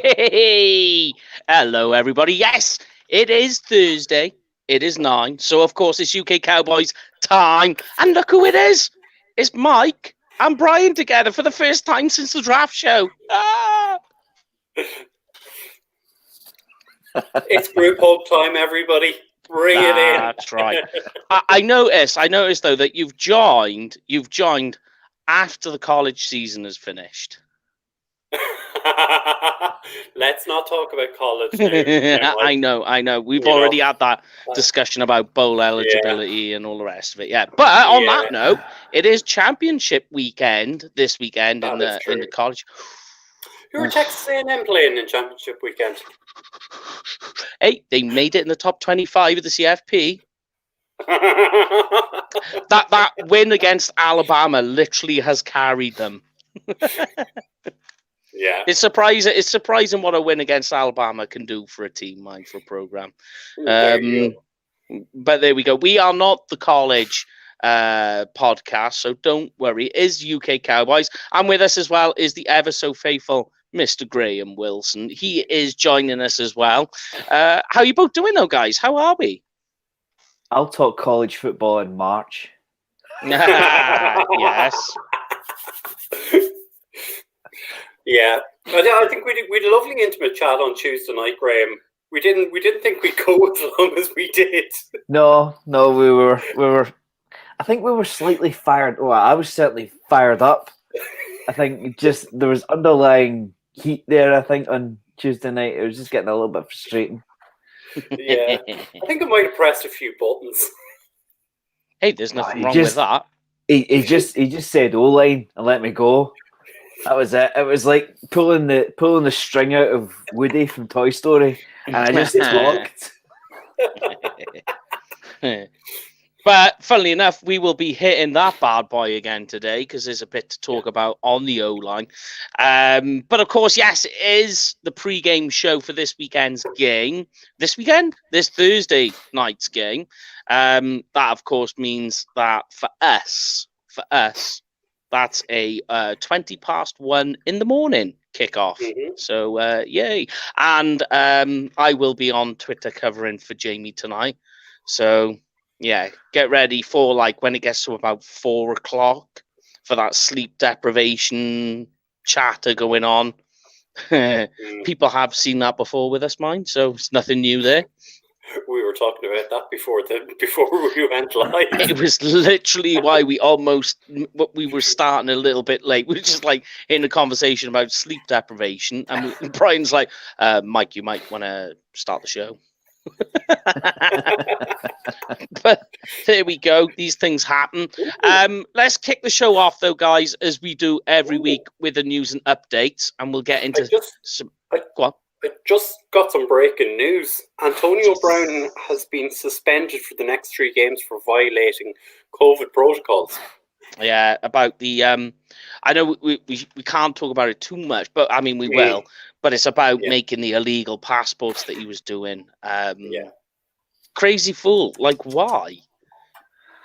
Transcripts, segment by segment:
Yay! Hello, everybody. Yes, it is Thursday. It is 9. So, of course, it's UK Cowboys time. And look who it is. It's Mike and Brian together for the first time since the draft show. Ah! It's group hug time, everybody. Bring it in. That's right. I noticed, though, that you've joined after the college season has finished. Let's not talk about college now. I know. We've already had that discussion about bowl eligibility and all the rest of it. Yeah, but on that note, it is championship weekend this weekend in the college. Who are Texas A&M playing in championship weekend? Hey, they made it in the top 25 of the CFP. that win against Alabama literally has carried them. Yeah, it's surprising what a win against Alabama can do for a team, for a program. But there we go. We are not the college podcast, so don't worry. It is UK Cowboys, and with us as well is the ever so faithful Mr. Graham Wilson. He is joining us as well. How are you both doing, though, guys? How are we? I'll talk college football in March. Yes. Yeah, I think we had a lovely intimate chat on Tuesday night, Graham. We didn't think we'd go as long as we did. No, we were. I think we were slightly fired. Well, I was certainly fired up. I think just there was underlying heat there. I think on Tuesday night it was just getting a little bit frustrating. Yeah, I think I might have pressed a few buttons. Hey, there's nothing wrong with that. He just said O-line and let me go. That was it. It was like pulling the string out of Woody from Toy Story, and I just talked. But funnily enough, we will be hitting that bad boy again today because there's a bit to talk about on the O-line. But of course, yes, it is the pre-game show for this weekend's game. This Thursday night's game. That of course means that for us, that's a 1:20 in the morning kickoff. Mm-hmm. So yay! And I will be on Twitter covering for Jamie tonight. So. Yeah, get ready for when it gets to about 4:00 for that sleep deprivation chatter going on. People have seen that before with us, so it's nothing new there. We were talking about that before we went live. It was literally why we were starting a little bit late. We were just in a conversation about sleep deprivation, and Brian's like, "Mike, you might want to start the show." But there we go. These things happen. Let's kick the show off, though, guys, as we do every week with the news and updates, and we'll get into Go on. I just got some breaking news. Antonio Brown has been suspended for the next 3 games for violating COVID protocols. Yeah, about the I know we can't talk about it too much, but I mean we will. But it's about making the illegal passports that he was doing. Crazy fool. Why?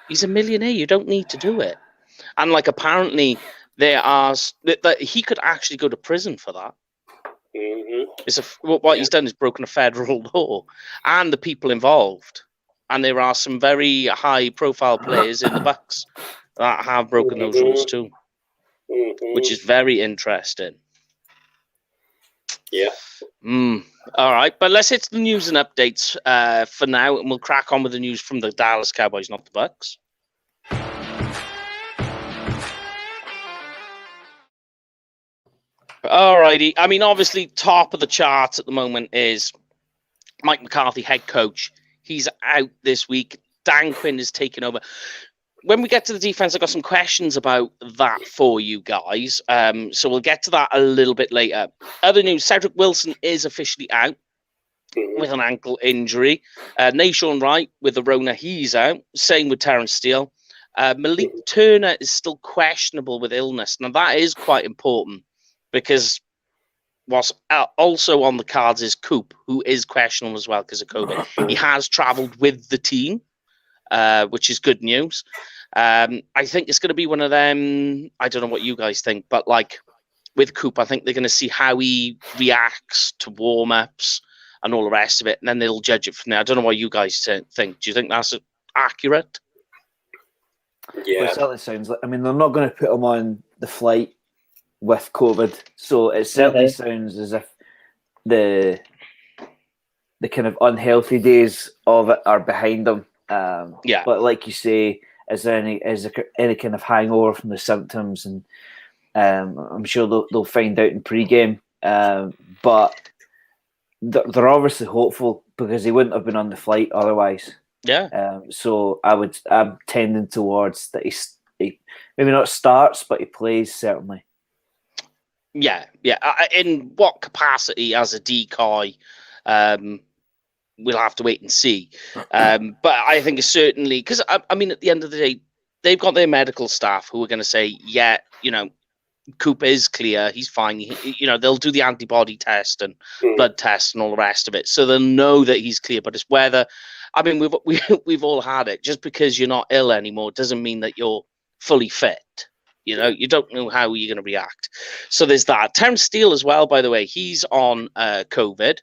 He's a millionaire. You don't need to do it. And apparently there are that he could actually go to prison for that. Mm-hmm. What he's done is broken a federal law and the people involved. And there are some very high-profile players in the Bucks that have broken those rules too, which is very interesting. Yeah. All right, but let's hit the news and updates for now, and we'll crack on with the news from the Dallas Cowboys, not the Bucks. All righty. I mean, obviously, top of the charts at the moment is Mike McCarthy, head coach. He's out this week. Dan Quinn is taking over. When we get to the defense, I've got some questions about that for you guys. So we'll get to that a little bit later. Other news, Cedric Wilson is officially out with an ankle injury. Nashawn Wright with the Rona, he's out. Same with Terrence Steele. Malik Turner is still questionable with illness. Now, that is quite important because what's also on the cards is Coop, who is questionable as well because of COVID. He has traveled with the team. Which is good news. I think it's going to be one of them. I don't know what you guys think, but with Coop. I think they're going to see how he reacts to warm-ups and all the rest of it, and then they'll judge it from there. I don't know what you guys think. Do you think that's accurate? Yeah. Well, it certainly sounds like. I mean, they're not going to put him on the flight with COVID, so it certainly sounds as if the kind of unhealthy days of it are behind them. But like you say, is there any kind of hangover from the symptoms? And I'm sure they'll find out in pregame. But they're obviously hopeful because he wouldn't have been on the flight otherwise. Yeah. So I'm tending towards that he maybe not starts, but he plays certainly. Yeah. In what capacity as a decoy? We'll have to wait and see. But I think it's certainly because I mean, at the end of the day, they've got their medical staff who are going to say, yeah, Coop is clear, he's fine. They'll do the antibody test and blood test and all the rest of it, so they'll know that he's clear. But it's whether, I mean, we've all had it. Just because you're not ill anymore doesn't mean that you're fully fit. You don't know how you're going to react. So there's that. Terence Steele as well, by the way, he's on COVID.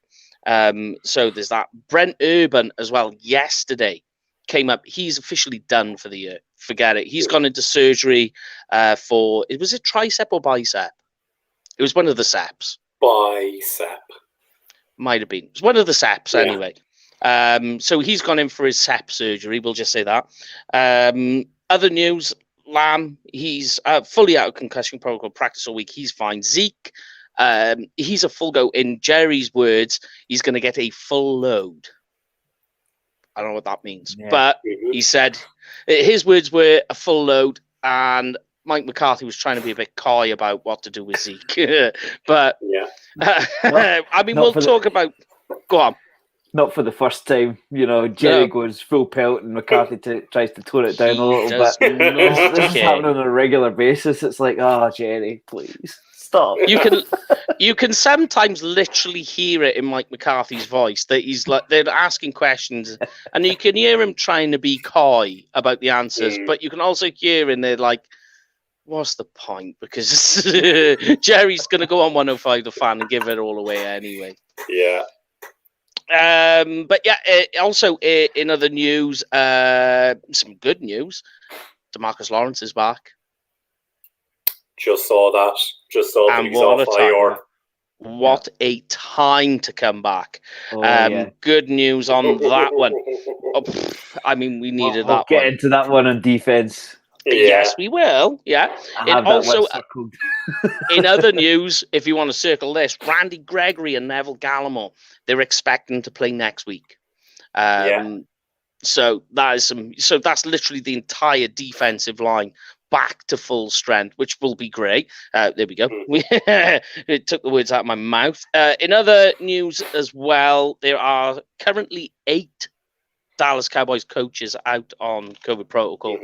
So there's that. Brent Urban as well yesterday came up. He's officially done for the year. Forget it. He's gone into surgery was it tricep or bicep? It was one of the seps. Bicep. Might have been. It was one of the seps anyway. So he's gone in for his sep surgery. We'll just say that. Other news, Lamb, he's fully out of concussion protocol, practice all week. He's fine. Zeke, he's a full go. In Jerry's words, he's going to get a full load. I don't know what that means, but he said his words were a full load, and Mike McCarthy was trying to be a bit coy about what to do with Zeke. But I mean, we'll talk about. Go on. Not for the first time, Jerry goes full pelt and McCarthy tries to tone it down a little bit. This is happening on a regular basis. It's like, Jerry, please stop. You can sometimes literally hear it in Mike McCarthy's voice that he's like, they're asking questions, and you can hear him trying to be coy about the answers, but you can also hear in there like, what's the point? Because Jerry's going to go on 105 The Fan and give it all away anyway. Yeah. But yeah, also in other news, some good news. Demarcus Lawrence is back. Just saw that. Just saw that he's off IR. What a time to come back. Good news on that one. I mean, we needed that one. We'll get into that one on defense. Yes, we will. Yeah. And also, in other news, if you want to circle this, Randy Gregory and Neville Gallimore, they're expecting to play next week. So that's literally the entire defensive line back to full strength, which will be great. There we go. It took the words out of my mouth. In other news as well, there are currently 8 Dallas Cowboys coaches out on COVID protocol,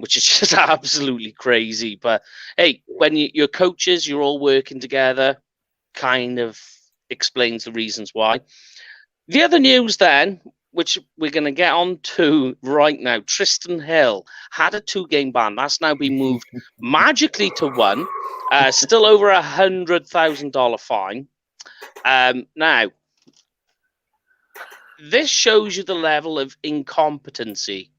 which is just absolutely crazy. But hey, when you're coaches, you're all working together, kind of explains the reasons why. The other news then, which we're going to get on to right now, Tristan Hill had a 2-game ban. That's now been moved magically to 1. Still over $100,000 fine. Now, this shows you the level of incompetency,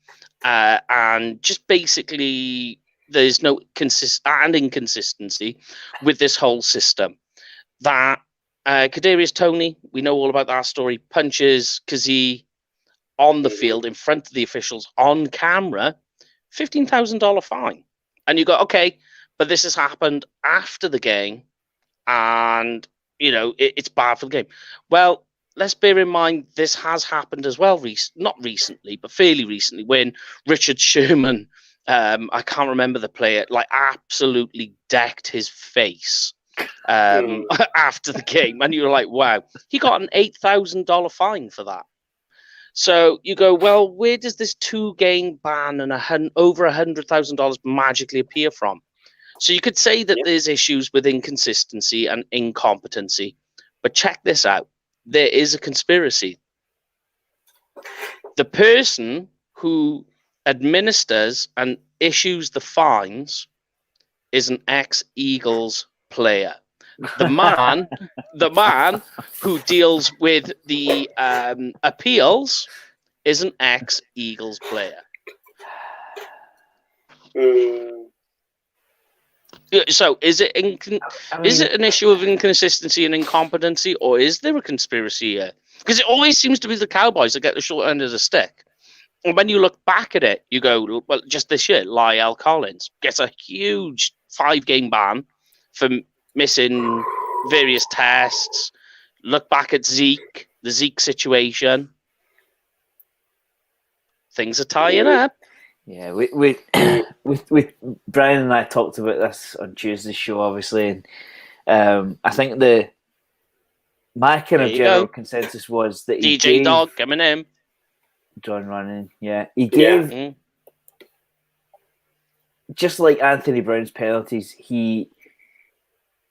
and just basically there's no inconsistency with this whole system. That Kadarius Toney, we know all about that story, punches Kazee on the field in front of the officials on camera, $15,000 fine. And you go, okay, but this has happened after the game, and it's bad for the game. Well, let's bear in mind this has happened as well, not recently, but fairly recently, when Richard Sherman, I can't remember the player, like absolutely decked his face after the game. And you're like, wow, he got an $8,000 fine for that. So you go, well, where does this 2-game ban and over $100,000 magically appear from? So you could say that there's issues with inconsistency and incompetency, but check this out. There is a conspiracy. The person who administers and issues the fines is an ex-Eagles player. The man who deals with the appeals is an ex-Eagles player. So is it is it an issue of inconsistency and incompetency, or is there a conspiracy here? Because it always seems to be the Cowboys that get the short end of the stick. And when you look back at it, you go, well, just this year, Lyle Collins gets a huge 5-game ban for missing various tests. Look back at Zeke, the Zeke situation. Things are tying up. Yeah, we Brian and I talked about this on Tuesday's show, obviously, and I think my kind of general consensus was that he DJ gave, Dog coming in. John Running, yeah, he gave just like Anthony Brown's penalties, he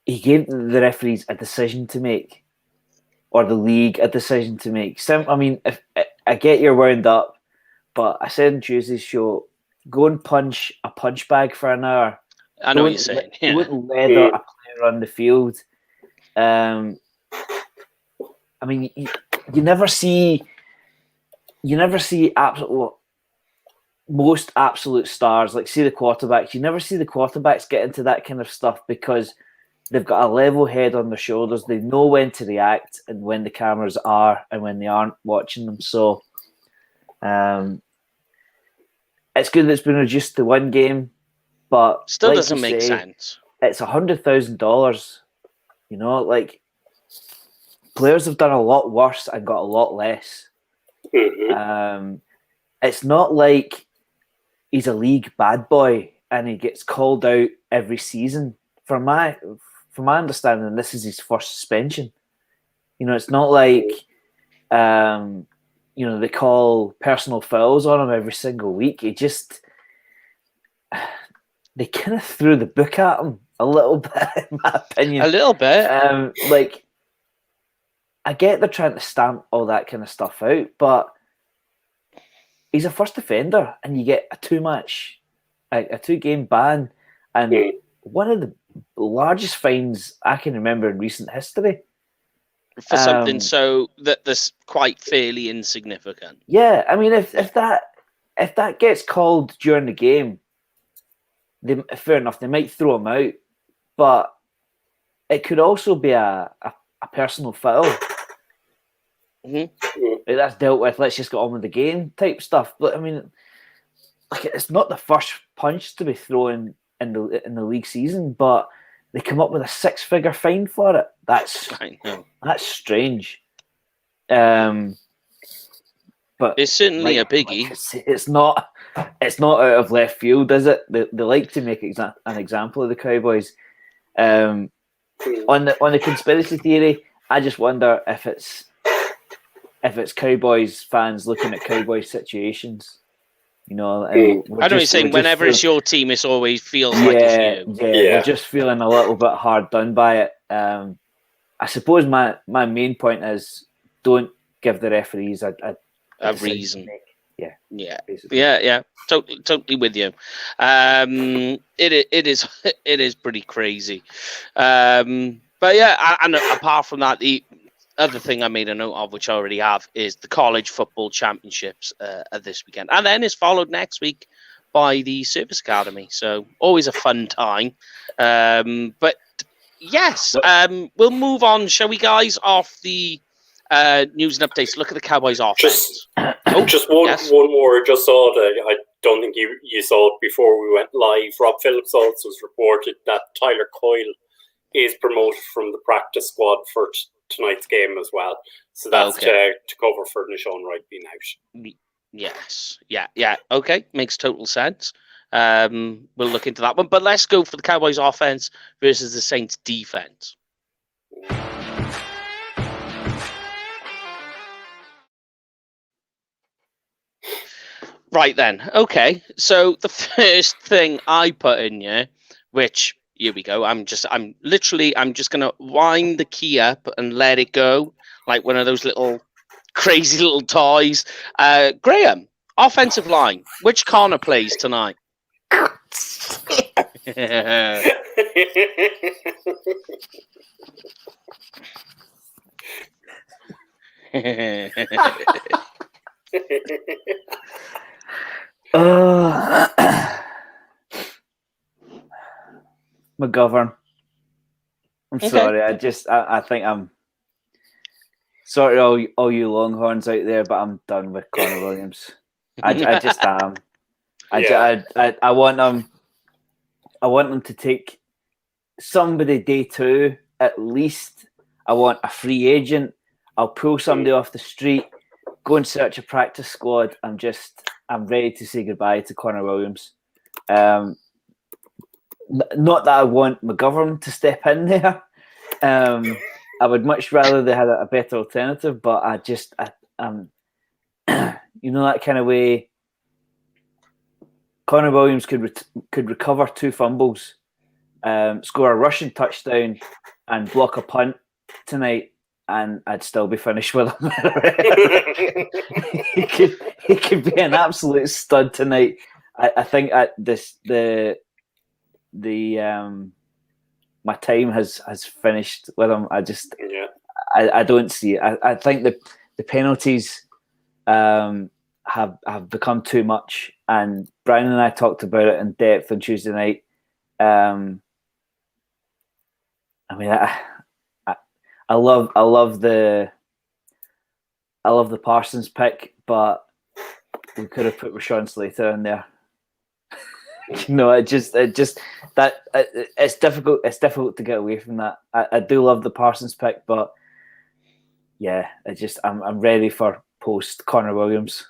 gave the referees a decision to make, or the league a decision to make. I mean, if I get you're wound up. But I said on Tuesday's show, go and punch a punch bag for an hour. I know what you're saying. You wouldn't leather a player on the field. I mean, you never see most absolute stars, like see the quarterbacks. You never see the quarterbacks get into that kind of stuff because they've got a level head on their shoulders. They know when to react and when the cameras are and when they aren't watching them. So. It's good that it's been reduced to 1 game, but still like doesn't make sense. It's $100,000. You know, like players have done a lot worse and got a lot less. Mm-hmm. It's not like he's a league bad boy and he gets called out every season. From my understanding, this is his first suspension. You know, it's not like. You know, they call personal fouls on him every single week. They kind of threw the book at him a little bit, in my opinion. A little bit. Like, I get they're trying to stamp all that kind of stuff out, but he's a first offender, and you get a 2-game ban, and one of the largest fines I can remember in recent history. For something so that's quite fairly insignificant. Yeah, I mean, if that gets called during the game, fair enough, they might throw him out, but it could also be a personal foul. Mm-hmm. That's dealt with. Let's just get on with the game type stuff. But I mean, like, it's not the first punch to be thrown in the league season, but. They come up with a 6-figure fine for it. That's strange. But it's certainly a biggie. It's not out of left field, is it? They like to make an example of the Cowboys. On the conspiracy theory, I just wonder if it's Cowboys fans looking at Cowboys situations. You know, I know what you're saying. Whenever it's your team, it always feels like it's you. Yeah, we're just feeling a little bit hard done by it. I suppose my main point is don't give the referees a reason. Yeah. Basically. Yeah. Totally with you. It is pretty crazy. But yeah, and apart from that, the other thing I made a note of, which I already have, is the college football championships this weekend. And then it's followed next week by the Service Academy. So always a fun time. But yes, we'll move on, shall we, guys, off the news and updates. Look at the Cowboys offense. Just one more. Just saw that. I don't think you saw it before we went live. Rob Phillips also has reported that Tyler Coyle is promoted from the practice squad for tonight's game as well. So that's to cover for Nishon Wright being out. Yes. Yeah. Okay. Makes total sense. We'll look into that one. But let's go for the Cowboys offense versus the Saints defense. Right then. Okay. So the first thing I put in here, which here we go. I'm just gonna wind the key up and let it go like one of those little crazy little toys. Graham, offensive line. Which corner plays tonight? McGovern. I'm sorry. I think I'm sorry, all you Longhorns out there, but I'm done with Connor Williams. I just am. I want him. I want them to take somebody day 2 at least. I want a free agent. I'll pull somebody off the street, go and search a practice squad. I'm ready to say goodbye to Connor Williams. Not that I want McGovern to step in there. I would much rather they had a better alternative, but I'm you know, that kind of way. Connor Williams could recover 2 fumbles, score a rushing touchdown, and block a punt tonight, and I'd still be finished with him. he could be an absolute stud tonight. I think at my time has finished with him. I don't see it. I think the penalties have become too much, and Brian and I talked about it in depth on Tuesday night. I mean, I love the Parsons pick, but we could have put Rashawn Slater in there. You know, it's difficult. It's difficult to get away from that. I do love the Parsons pick, but yeah, I'm ready for post Connor Williams.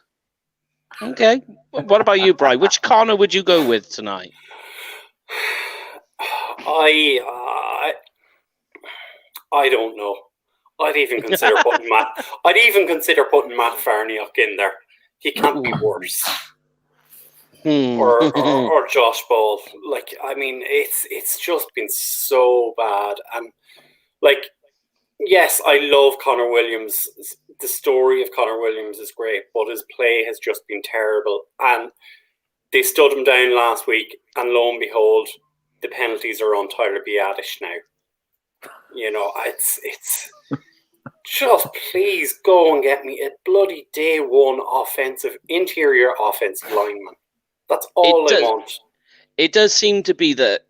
Okay. What about you, Brian? Which Connor would you go with tonight? I don't know. I'd even consider putting Matt Farniok in there. He can't be worse. Or Josh Ball. Like, I mean, it's just been so bad. And like, yes, I love Connor Williams. The story of Connor Williams is great, but his play has just been terrible. And they stood him down last week, and lo and behold, the penalties are on Tyler Biadasz now. You know, it's just please go and get me a bloody day 1 interior offensive lineman. That's all I want. It does seem to be that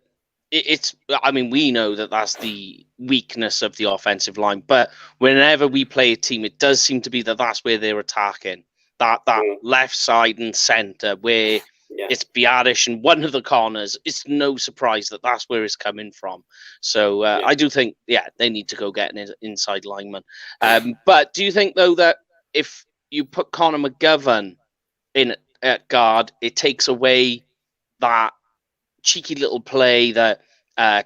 it's. I mean, we know that that's the weakness of the offensive line, but whenever we play a team, it does seem to be that that's where they're attacking. That left side and center where it's Biadasz and one of the corners. It's no surprise that that's where it's coming from. So I do think, they need to go get an inside lineman. But do you think, though, that if you put Connor McGovern in at guard, it takes away that cheeky little play that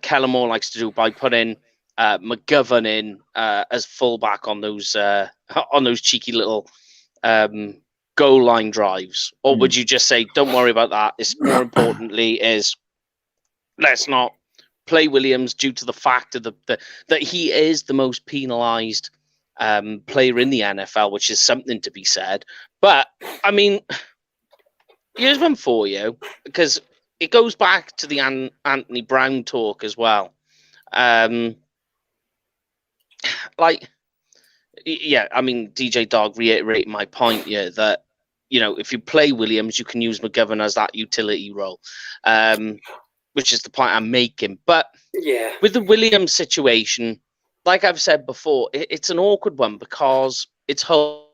Kellen Moore likes to do by putting McGovern in as fullback on those cheeky little goal line drives? Or would you just say, don't worry about that? It's more importantly is let's not play Williams due to the fact of that he is the most penalized player in the NFL, which is something to be said. But I mean, here's one for you, because it goes back to the Anthony Brown talk as well. I mean, DJ Dog reiterated my point here that, you know, if you play Williams, you can use McGovern as that utility role, which is the point I'm making. But with the Williams situation, like I've said before, it's an awkward one because it's or,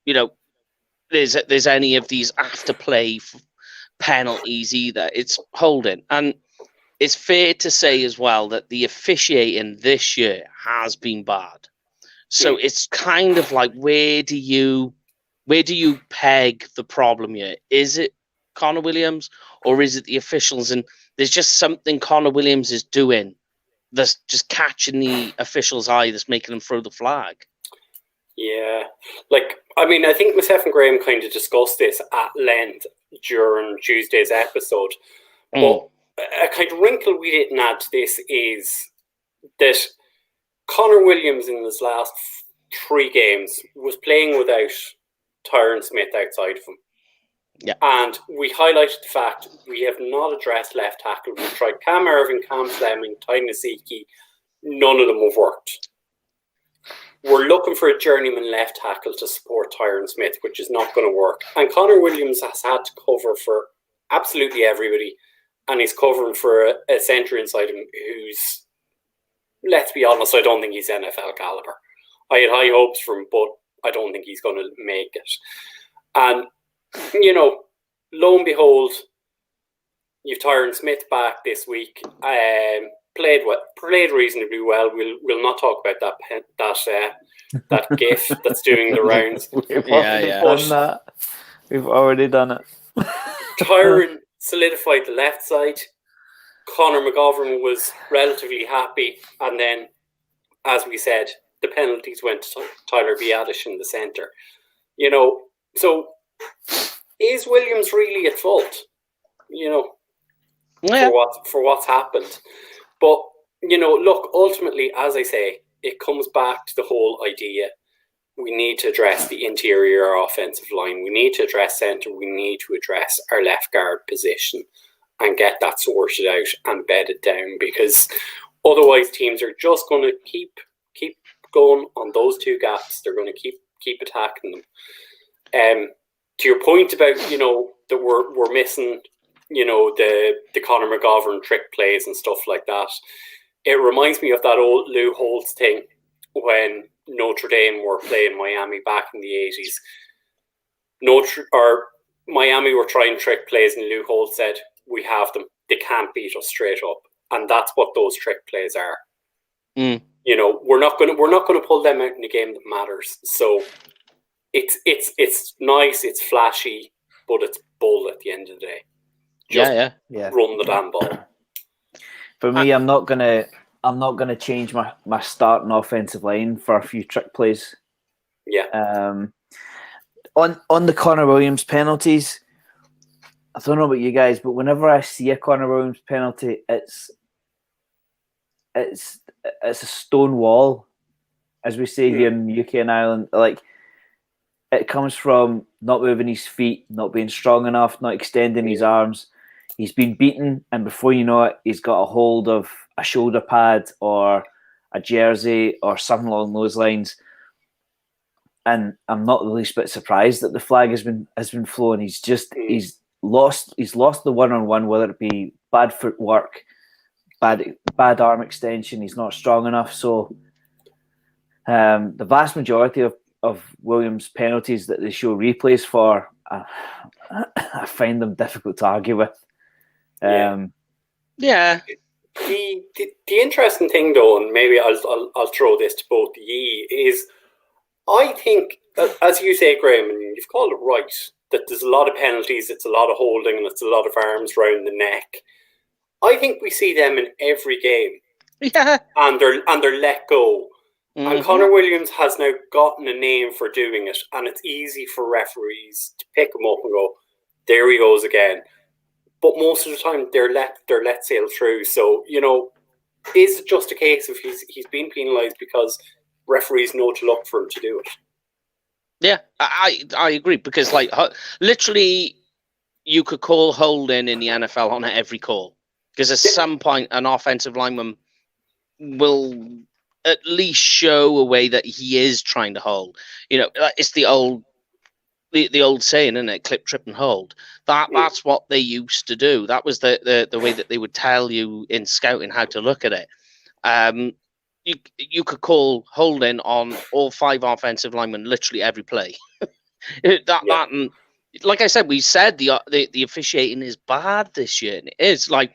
you know, there's any of these after-play penalties either. It's holding. And it's fair to say as well that the officiating this year has been bad. So it's kind of like, where do you peg the problem here? Is it Connor Williams or is it the officials? And there's just something Connor Williams is doing that's just catching the officials' eye, that's making them throw the flag. Yeah, like, I mean, I think myself and Graham kind of discussed this at length during Tuesday's episode. But a kind of wrinkle we didn't add to this is that Connor Williams in his last 3 games was playing without Tyron Smith outside of him. Yeah. And we highlighted the fact we have not addressed left tackle. We've tried Cam Irving, Cam Fleming, Ty Nasiki. None of them have worked. We're looking for a journeyman left tackle to support Tyron Smith, which is not going to work. And Connor Williams has had to cover for absolutely everybody. And he's covering for a centre inside him who's, let's be honest, I don't think he's NFL caliber. I had high hopes for him, but I don't think he's going to make it. And, you know, lo and behold, you've Tyron Smith back this week. Played reasonably well. We'll not talk about that GIF that's doing the rounds. We've already done it. Tyron solidified the left side. Conor McGovern was relatively happy, and then, as we said, the penalties went to Tyler Biadasz in the centre. You know, so is Williams really at fault? You know, for what's happened. But, you know, look, ultimately, as I say, it comes back to the whole idea. We need to address the interior offensive line. We need to address centre. We need to address our left guard position and get that sorted out and bedded down, because otherwise teams are just going to keep going on those two gaps. They're going to keep attacking them. To your point about, you know, that we're missing, you know, the Conor McGovern trick plays and stuff like that. It reminds me of that old Lou Holtz thing when Notre Dame were playing Miami back in the 80s. Miami were trying trick plays, and Lou Holtz said, "We have them. They can't beat us straight up." And that's what those trick plays are. You know, we're not going to pull them out in a game that matters. So it's nice, it's flashy, but it's bull at the end of the day. Just run the damn ball. For me, I'm not gonna change my starting offensive line for a few trick plays. Yeah. On the Connor Williams penalties, I don't know about you guys, but whenever I see a Connor Williams penalty, it's a stone wall, as we say here in the UK and Ireland. Like, it comes from not moving his feet, not being strong enough, not extending his arms. He's been beaten, and before you know it, he's got a hold of a shoulder pad or a jersey or something along those lines. And I'm not the least bit surprised that the flag has been flown. He's lost the one-on-one, whether it be bad footwork, bad arm extension. He's not strong enough. So the vast majority of Williams' penalties that they show replays for, I find them difficult to argue with. The interesting thing, though, and maybe I'll throw this to both of ye, is I think, as you say, Graham, and you've called it right, that there's a lot of penalties, it's a lot of holding, and it's a lot of arms round the neck. I think we see them in every game. Yeah. And they're let go. Mm-hmm. And Connor Williams has now gotten a name for doing it, and it's easy for referees to pick him up and go, there he goes again. But most of the time, they're let sail through. So, you know, is it just a case of he's being penalised because referees know to look for him to do it? Yeah, I agree, because, like, literally, you could call holding in the NFL on every call, because at some point an offensive lineman will at least show a way that he is trying to hold. You know, it's the old saying, isn't it? Clip, trip, and hold. That's what they used to do. That was the way that they would tell you in scouting how to look at it. You could call holding on all 5 offensive linemen literally every play. That and like I said, we said the officiating is bad this year. And it is. Like,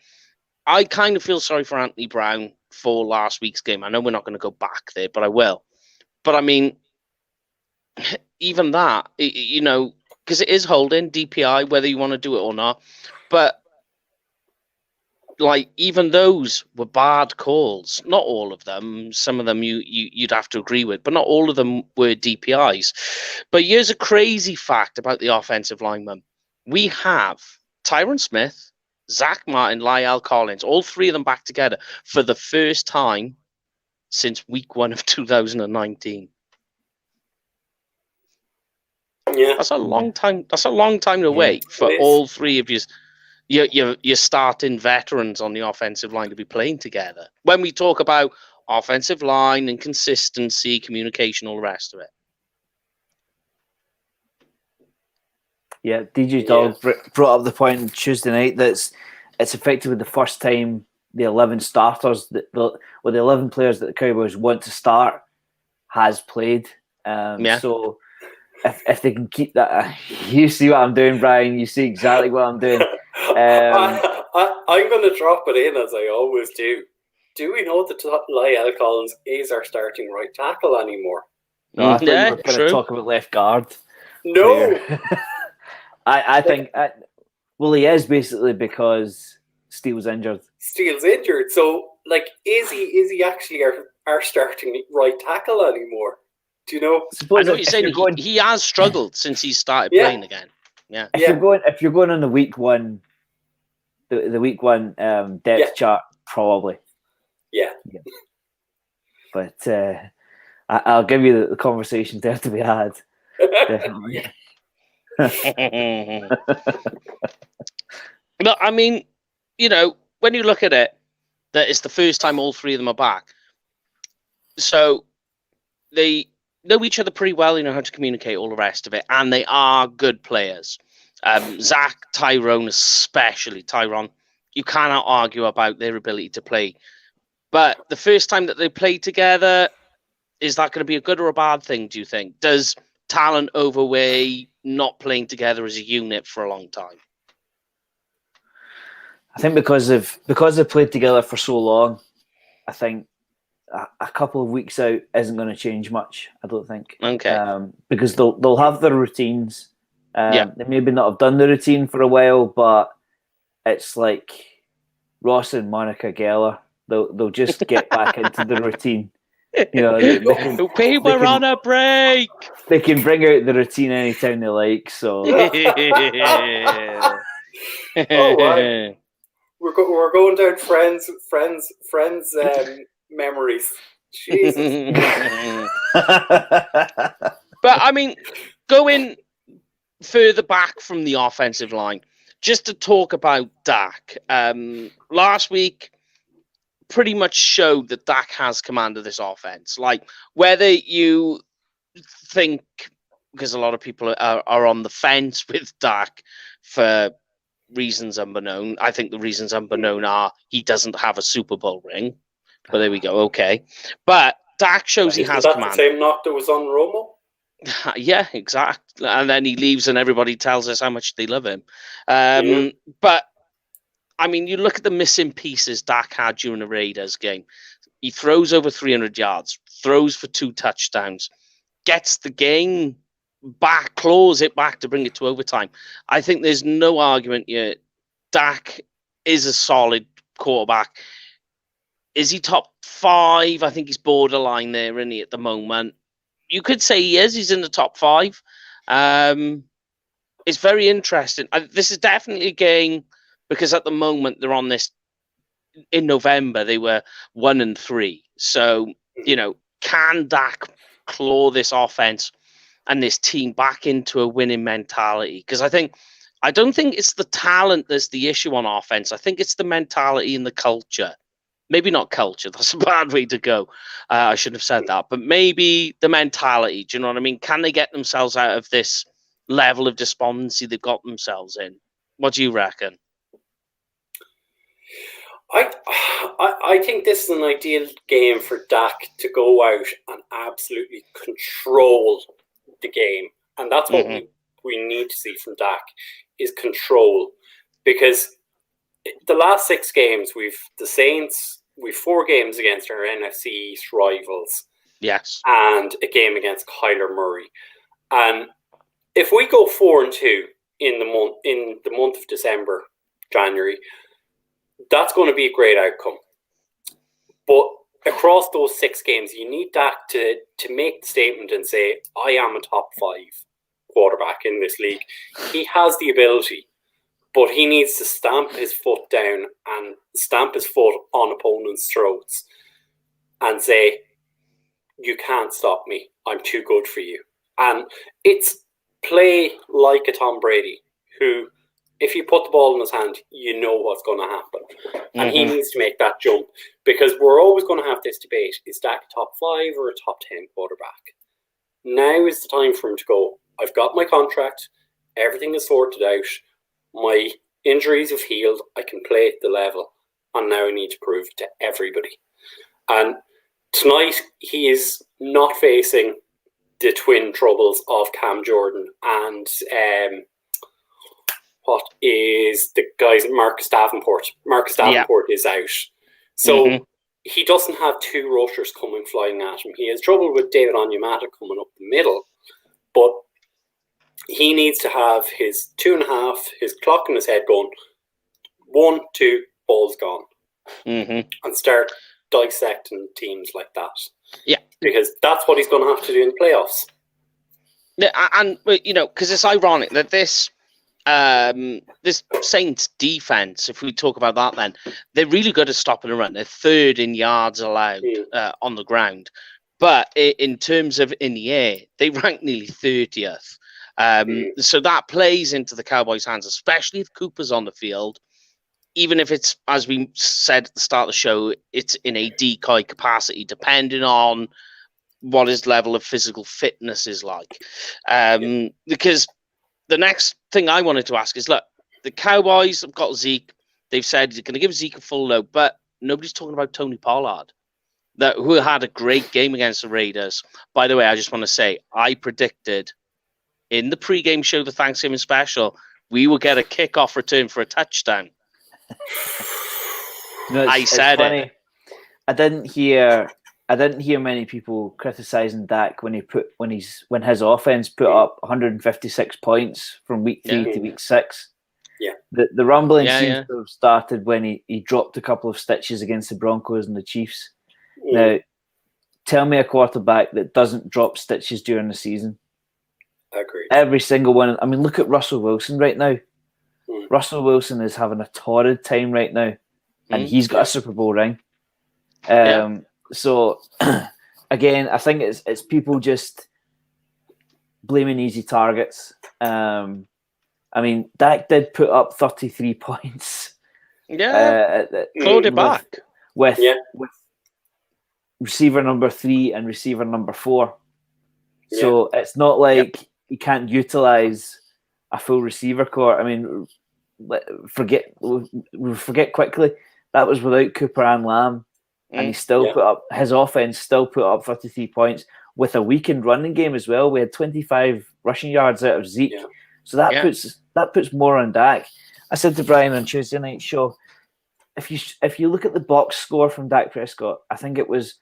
I kind of feel sorry for Anthony Brown for last week's game. I know we're not going to go back there, but I will. But I mean, even that, you know, because it is holding, DPI, whether you want to do it or not. But, like, even those were bad calls. Not all of them. Some of them you'd have to agree with, but not all of them were DPIs. But here's a crazy fact about the offensive linemen. We have Tyron Smith, Zach Martin, Lyle Collins, all 3 of them back together for the first time since week 1 of 2019. Yeah, That's a long time. That's a long time to wait for all three of you. You're starting veterans on the offensive line to be playing together. When we talk about offensive line and consistency, communication, all the rest of it. Yeah, DJ Dog brought up the point on Tuesday night that it's effectively the first time the 11 starters, the 11 players that the Cowboys want to start has played. So if they can keep that, you see what I'm doing, Brian. You see exactly what I'm doing. I'm going to drop it in as I always do. Do we know that Lyle Collins is our starting right tackle anymore? No, I thought you were going to talk about left guard. No. I think, he is basically because Steele's injured. So, is he actually our starting right tackle anymore? Do you know? I know what you're saying. He has struggled since he started playing again. Yeah. If you're going on the week one, the week one depth chart, probably. Yeah. But I'll give you the conversation there to be had. Definitely. No, I mean, when you look at it, that it's the first time all three of them are back. So they know each other pretty well, know how to communicate, all the rest of it, and they are good players. Zach, Tyrone, especially Tyrone, you cannot argue about their ability to play. But the first time that they play together, is that going to be a good or a bad thing, do you think? Does talent overweigh not playing together as a unit for a long time? I think because they've played together for so long, I think a couple of weeks out isn't going to change much. I don't think. Okay. Because they'll have their routines. They maybe not have done the routine for a while, but it's like Ross and Monica Geller. They'll just get back into the routine. We're on a break. They can bring out the routine anytime they like. So. Oh, wow. We're going down friends memories. Jesus. But I mean, going further back from the offensive line, just to talk about Dak. Last week pretty much showed that Dak has command of this offense. Like, whether you think, because a lot of people are on the fence with Dak for reasons unbeknown. I think the reasons unbeknown are he doesn't have a Super Bowl ring. But there we go. Okay. But Dak shows he has command. The same knock that was on Romo? Yeah, exactly. And then he leaves and everybody tells us how much they love him. But, I mean, you look at the missing pieces Dak had during the Raiders game. He throws over 300 yards, throws for 2 touchdowns, gets the game back, claws it back to bring it to overtime. I think there's no argument here. Dak is a solid quarterback. Is he top 5? I think he's borderline there, isn't he, at the moment? You could say he is. He's in the top 5. It's very interesting. This is definitely a game because at the moment they're on this. In November, they were 1-3. So, can Dak claw this offense and this team back into a winning mentality? Because I don't think it's the talent that's the issue on offense. I think it's the mentality and the culture. Maybe not culture. That's a bad way to go. I shouldn't have said that. But maybe the mentality. Do you know what I mean? Can they get themselves out of this level of despondency they've got themselves in? What do you reckon? I think this is an ideal game for Dak to go out and absolutely control the game. And that's what we need to see from Dak, is control. Because the last 6 games, the Saints, we've 4 games against our NFC East rivals. Yes. And a game against Kyler Murray. And if we go 4-2 in the month of December, January, that's going to be a great outcome. But across those 6 games, you need Dak to make the statement and say, I am a top 5 quarterback in this league. He has the ability, but he needs to stamp his foot down and stamp his foot on opponents' throats and say, you can't stop me. I'm too good for you. And it's play like a Tom Brady, who, if you put the ball in his hand, you know what's going to happen. And he needs to make that jump, because we're always going to have this debate. Is Dak a top 5 or a top 10 quarterback? Now is the time for him to go, I've got my contract, everything is sorted out, my injuries have healed, I can play at the level, and now I need to prove it to everybody. And tonight, he is not facing the twin troubles of Cam Jordan and what is the guys at Marcus Davenport. Marcus Davenport is out. So he doesn't have 2 rushers coming flying at him. He has trouble with David Onyemata coming up the middle, but he needs to have his 2.5, his clock in his head going, 1, 2, ball's gone. And start dissecting teams like that. Yeah. Because that's what he's going to have to do in the playoffs. Yeah, and, you know, because it's ironic that this Saints defense, if we talk about that then, they're really good at stopping a run. They're 3rd in yards allowed on the ground. But in terms of in the air, they rank nearly 30th. So that plays into the Cowboys' hands, especially if Cooper's on the field. Even if it's, as we said at the start of the show, it's in a decoy capacity, depending on what his level of physical fitness is like. Because the next thing I wanted to ask is, look, the Cowboys have got Zeke. They've said they're going to give Zeke a full load, but nobody's talking about Tony Pollard, who had a great game against the Raiders. By the way, I just want to say, I predicted in the pregame show, the Thanksgiving special, we will get a kickoff return for a touchdown. I said it. I didn't hear many people criticizing Dak when his offense put up 156 points from week 3 to week 6. Yeah, the rumbling seems to have started when he dropped a couple of stitches against the Broncos and the Chiefs. Now, tell me a quarterback that doesn't drop stitches during the season. I agree. Every single one. I mean, look at Russell Wilson right now. Russell Wilson is having a torrid time right now, and he's got a Super Bowl ring. So, again, I think it's people just blaming easy targets. I mean, Dak did put up 33 points. Clawed it back with receiver number 3 and receiver number 4. So it's not like you can't utilize a full receiver core. I mean, forget quickly that was without Cooper and Lamb, and he still put up, his offense still put up 33 points with a weakened running game as well. We had 25 rushing yards out of Zeke, so that puts more on Dak. I said to Brian on Tuesday night show, if you look at the box score from Dak Prescott, I think it was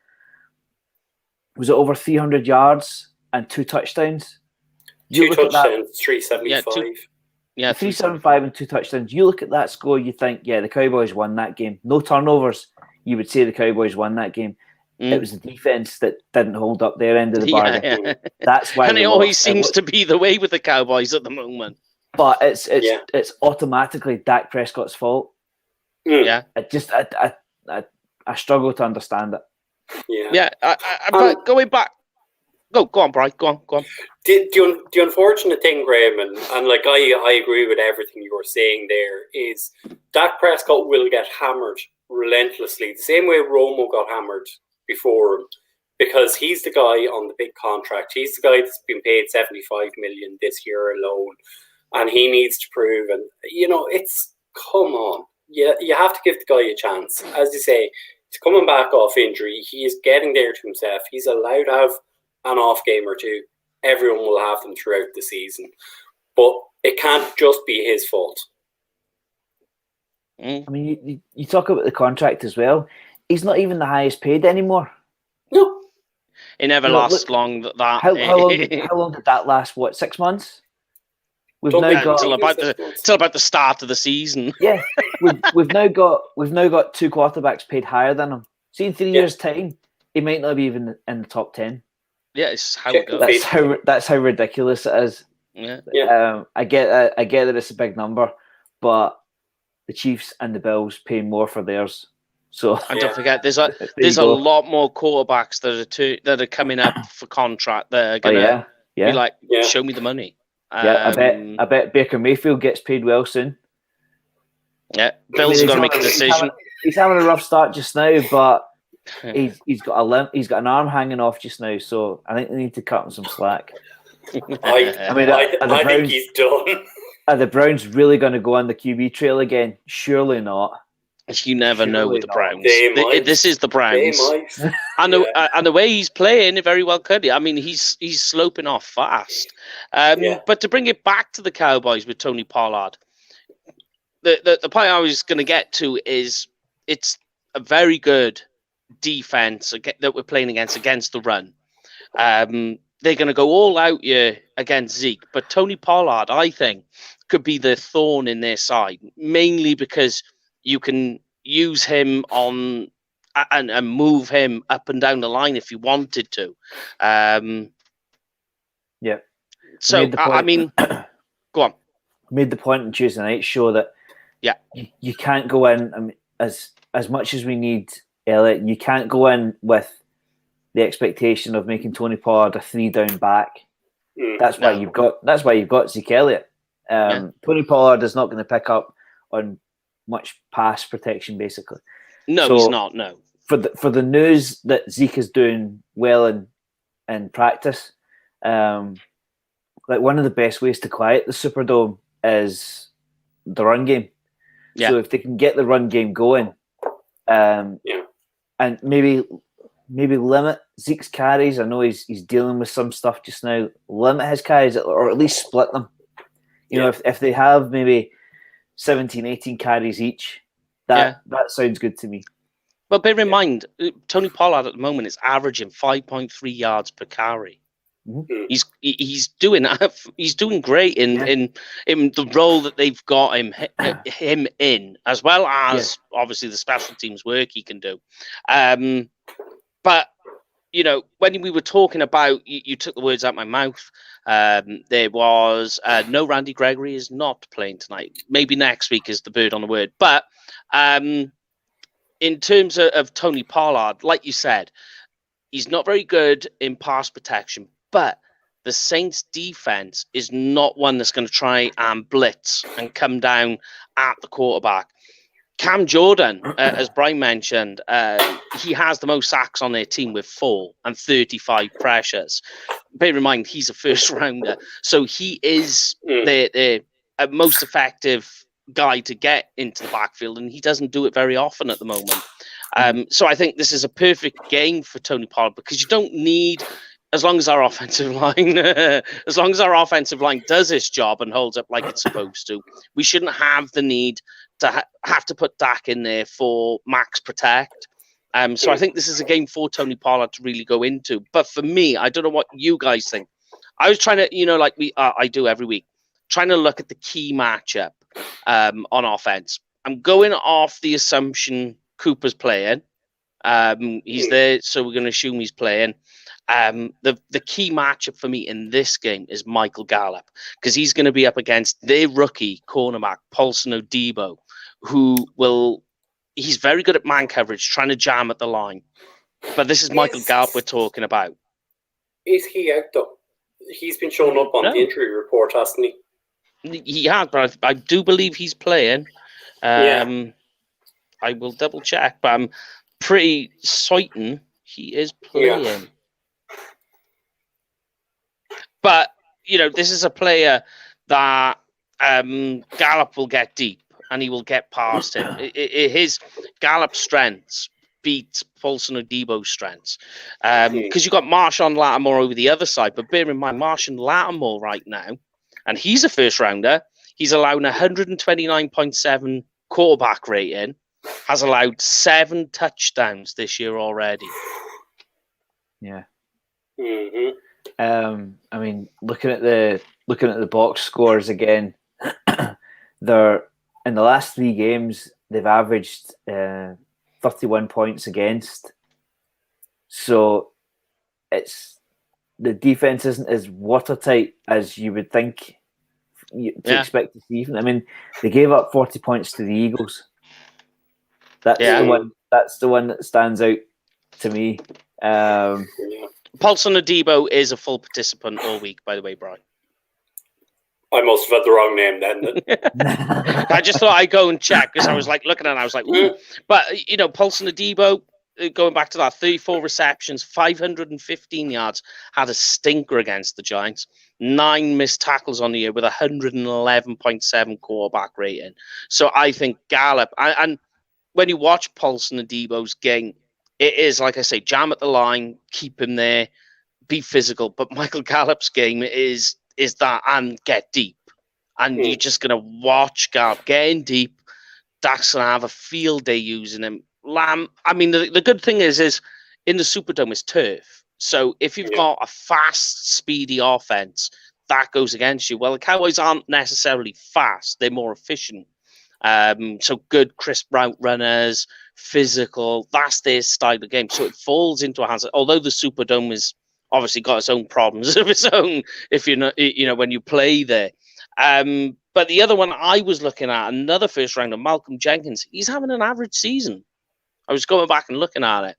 it over 300 yards and 2 touchdowns. 2 touchdowns, 375. 375 and 2 touchdowns. You look at that score, you think, the Cowboys won that game. No turnovers. You would say the Cowboys won that game. It was the defense that didn't hold up their end of the bargain. That's why. And it always seems to be the way with the Cowboys at the moment. But it's automatically Dak Prescott's fault. I struggle to understand it. But going back. Go on, Brian. Go on. The unfortunate thing, Graham, and like I agree with everything you were saying there, is Dak Prescott will get hammered relentlessly, the same way Romo got hammered before him, because he's the guy on the big contract. He's the guy that's been paid $75 million this year alone, and he needs to prove. And come on, you have to give the guy a chance. As you say, he's coming back off injury. He is getting there to himself. He's allowed to have an off game or two. Everyone will have them throughout the season, but it can't just be his fault. I mean, you talk about the contract as well. He's not even the highest paid anymore. No, it never lasts long. How long did that last? What, 6 months? We've now got till about the start of the season. Yeah, we've now got 2 quarterbacks paid higher than him. See, in 3 years' time, he might not be even in the top 10. Yeah, it's how it goes. That's how ridiculous it is. I get that it's a big number, but the Chiefs and the Bills pay more for theirs. So, and don't forget, there's a lot more quarterbacks that are coming up for contract. That are gonna be like, show me the money. Yeah, I bet Baker Mayfield gets paid well soon. Yeah, Bills are going to make a decision. He's having a rough start just now, but he's got a limp. He's got an arm hanging off just now, so I think they need to cut him some slack. I think he's done. Are the Browns really going to go on the QB trail again? Surely not. You never know with the Browns. This is the Browns. And the way he's playing, it very well could. I mean, he's sloping off fast. But to bring it back to the Cowboys with Tony Pollard, the point I was going to get to is it's a very good defense that we're playing against the run. They're going to go all out here against Zeke, but Tony Pollard, I think, could be the thorn in their side, mainly because you can use him on and move him up and down the line if you wanted to. Yeah. So, I mean, go on. Made the point on Tuesday night show that you can't go in, I mean, as much as we need Elliott, you can't go in with the expectation of making Tony Pollard a 3-down back. That's why you've got Zeke Elliott. Tony Pollard is not going to pick up on much pass protection, basically. No, he's not. No. For the news that Zeke is doing well in practice, like one of the best ways to quiet the Superdome is the run game. Yeah. So if they can get the run game going, and maybe limit Zeke's carries. I know he's dealing with some stuff just now. Limit his carries, or at least split them. You know, if they have maybe 17, 18 carries each, that sounds good to me. But bear in mind, Tony Pollard at the moment is averaging 5.3 yards per carry. Mm-hmm. He's doing great in the role that they've got him in, as well as obviously the special teams work he can do. But you know, when we were talking about, you took the words out of my mouth. There was no Randy Gregory is not playing tonight. Maybe next week is the bird on the word. But in terms of Tony Pollard, like you said, he's not very good in pass protection. But the Saints defense is not one that's going to try and blitz and come down at the quarterback. Cam Jordan, as Brian mentioned, he has the most sacks on their team with 4 and 35 pressures. Bear in mind, he's a first rounder. So he is the most effective guy to get into the backfield, and he doesn't do it very often at the moment. So I think this is a perfect game for Tony Pollard, because you don't need... As long as our offensive line does its job and holds up like it's supposed to, we shouldn't have the need to have to put Dak in there for max protect. So I think this is a game for Tony Pollard to really go into. But for me, I don't know what you guys think. I was trying to, like I do every week, trying to look at the key matchup on offense. I'm going off the assumption Cooper's playing. He's there, so we're going to assume he's playing. The key matchup for me in this game is Michael Gallup, because he's going to be up against their rookie cornerback, Paulson Odebo, he's very good at man coverage, trying to jam at the line. But this is Michael Gallup we're talking about. Is he out, though? He's been showing up on the injury report, hasn't he? He has, but I do believe he's playing. I will double check, but I'm pretty certain he is playing. Yeah. But, this is a player that Gallup will get deep and he will get past him. His Gallup strengths beat Paulson Odebo's strengths. Because you've got Marshawn Lattimore over the other side. But bear in mind, Marshawn Lattimore right now, and he's a first rounder, he's allowed 129.7 quarterback rating, has allowed 7 touchdowns this year already. Yeah. Mm-hmm. I mean, looking at the box scores again, they're in the last 3 games they've averaged 31 points against. So it's the defense isn't as watertight as you would think to expect to see. I mean, they gave up 40 points to the Eagles. That's the one that stands out to me. Paulson Odebo is a full participant all week, by the way, Brian. I must have had the wrong name then. I just thought I'd go and check because I was like looking at it, I was like, ooh. But, Paulson Adebo, going back to that, 34 receptions, 515 yards, had a stinker against the Giants. 9 missed tackles on the year with 111.7 quarterback rating. So I think Gallup, and when you watch Paulson Adebo's game, it is, like I say, jam at the line, keep him there, be physical. But Michael Gallup's game is that and get deep. And you're just going to watch Gallup getting deep. Dak's going to have a field day using him. Lamb, I mean, the good thing is in the Superdome is turf. So if you've got a fast, speedy offense, that goes against you. Well, the Cowboys aren't necessarily fast. They're more efficient. So good, crisp route runners, physical. That's their style of game. So it falls into our hands. Although the Superdome is obviously got its own problems of its own, if you're not, when you play there. But the other one I was looking at, another first rounder, Malcolm Jenkins, he's having an average season. I was going back and looking at it.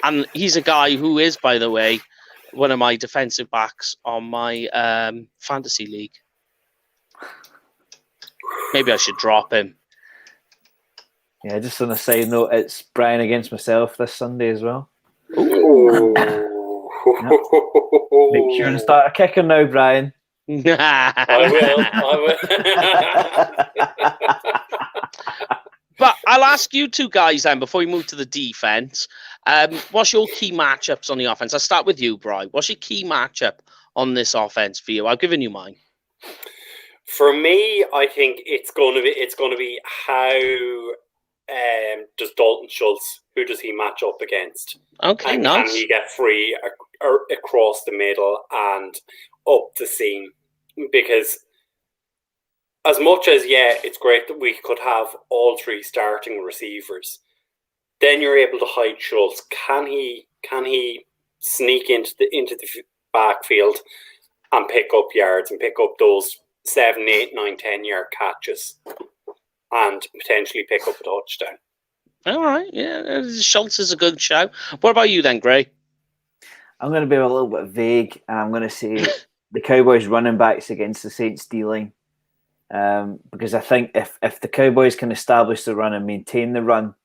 And he's a guy who is, by the way, one of my defensive backs on my fantasy league. Maybe I should drop him. Yeah, just on a side note, it's Brian against myself this Sunday as well. Make sure to start a kicker now, Brian. I will. But I'll ask you two guys then before we move to the defense. What's your key matchups on the offense? I'll start with you, Brian. What's your key matchup on this offense for you? I've given you mine. For me, I think it's going to be how does Dalton Schultz, who does he match up against? Okay, and nice. Can he get free across the middle and up the seam? Because as much as, it's great that we could have all 3 starting receivers, then you're able to hide Schultz. Can he sneak into the backfield and pick up yards and pick up those 7, 8, 9, 10 yard catches and potentially pick up a touchdown? All right, yeah, Schultz is a good shout. What about you then, Gray? I'm going to be a little bit vague, and I'm going to say the Cowboys running backs against the Saints D-line. Because I think if the Cowboys can establish the run and maintain the run,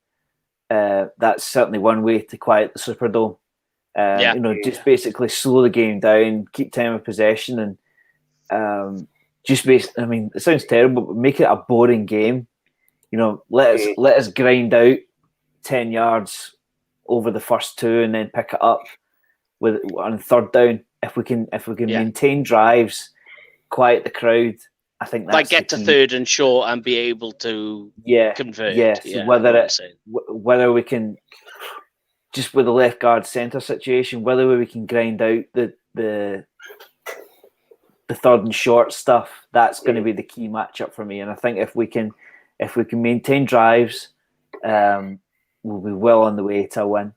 that's certainly one way to quiet the Superdome. Just basically slow the game down, keep time of possession, and it sounds terrible, but make it a boring game. Let us grind out 10 yards over the first 2 and then pick it up on third down. If we can maintain drives, quiet the crowd, I think that's get to third and short and be able to convert. Yes, whether we can, just with the left guard center situation, whether we can grind out the third and short stuff, that's going to be the key matchup for me. And I think if we can maintain drives, we'll be well on the way to a win.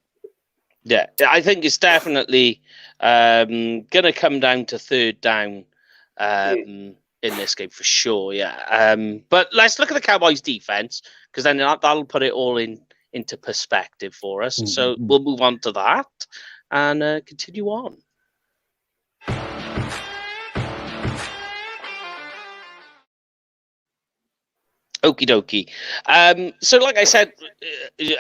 Yeah, I think it's definitely going to come down to third down in this game for sure. Yeah, but let's look at the Cowboys' defense, because then that'll put it all into perspective for us. Mm-hmm. So we'll move on to that and continue on. Okie dokie. So like I said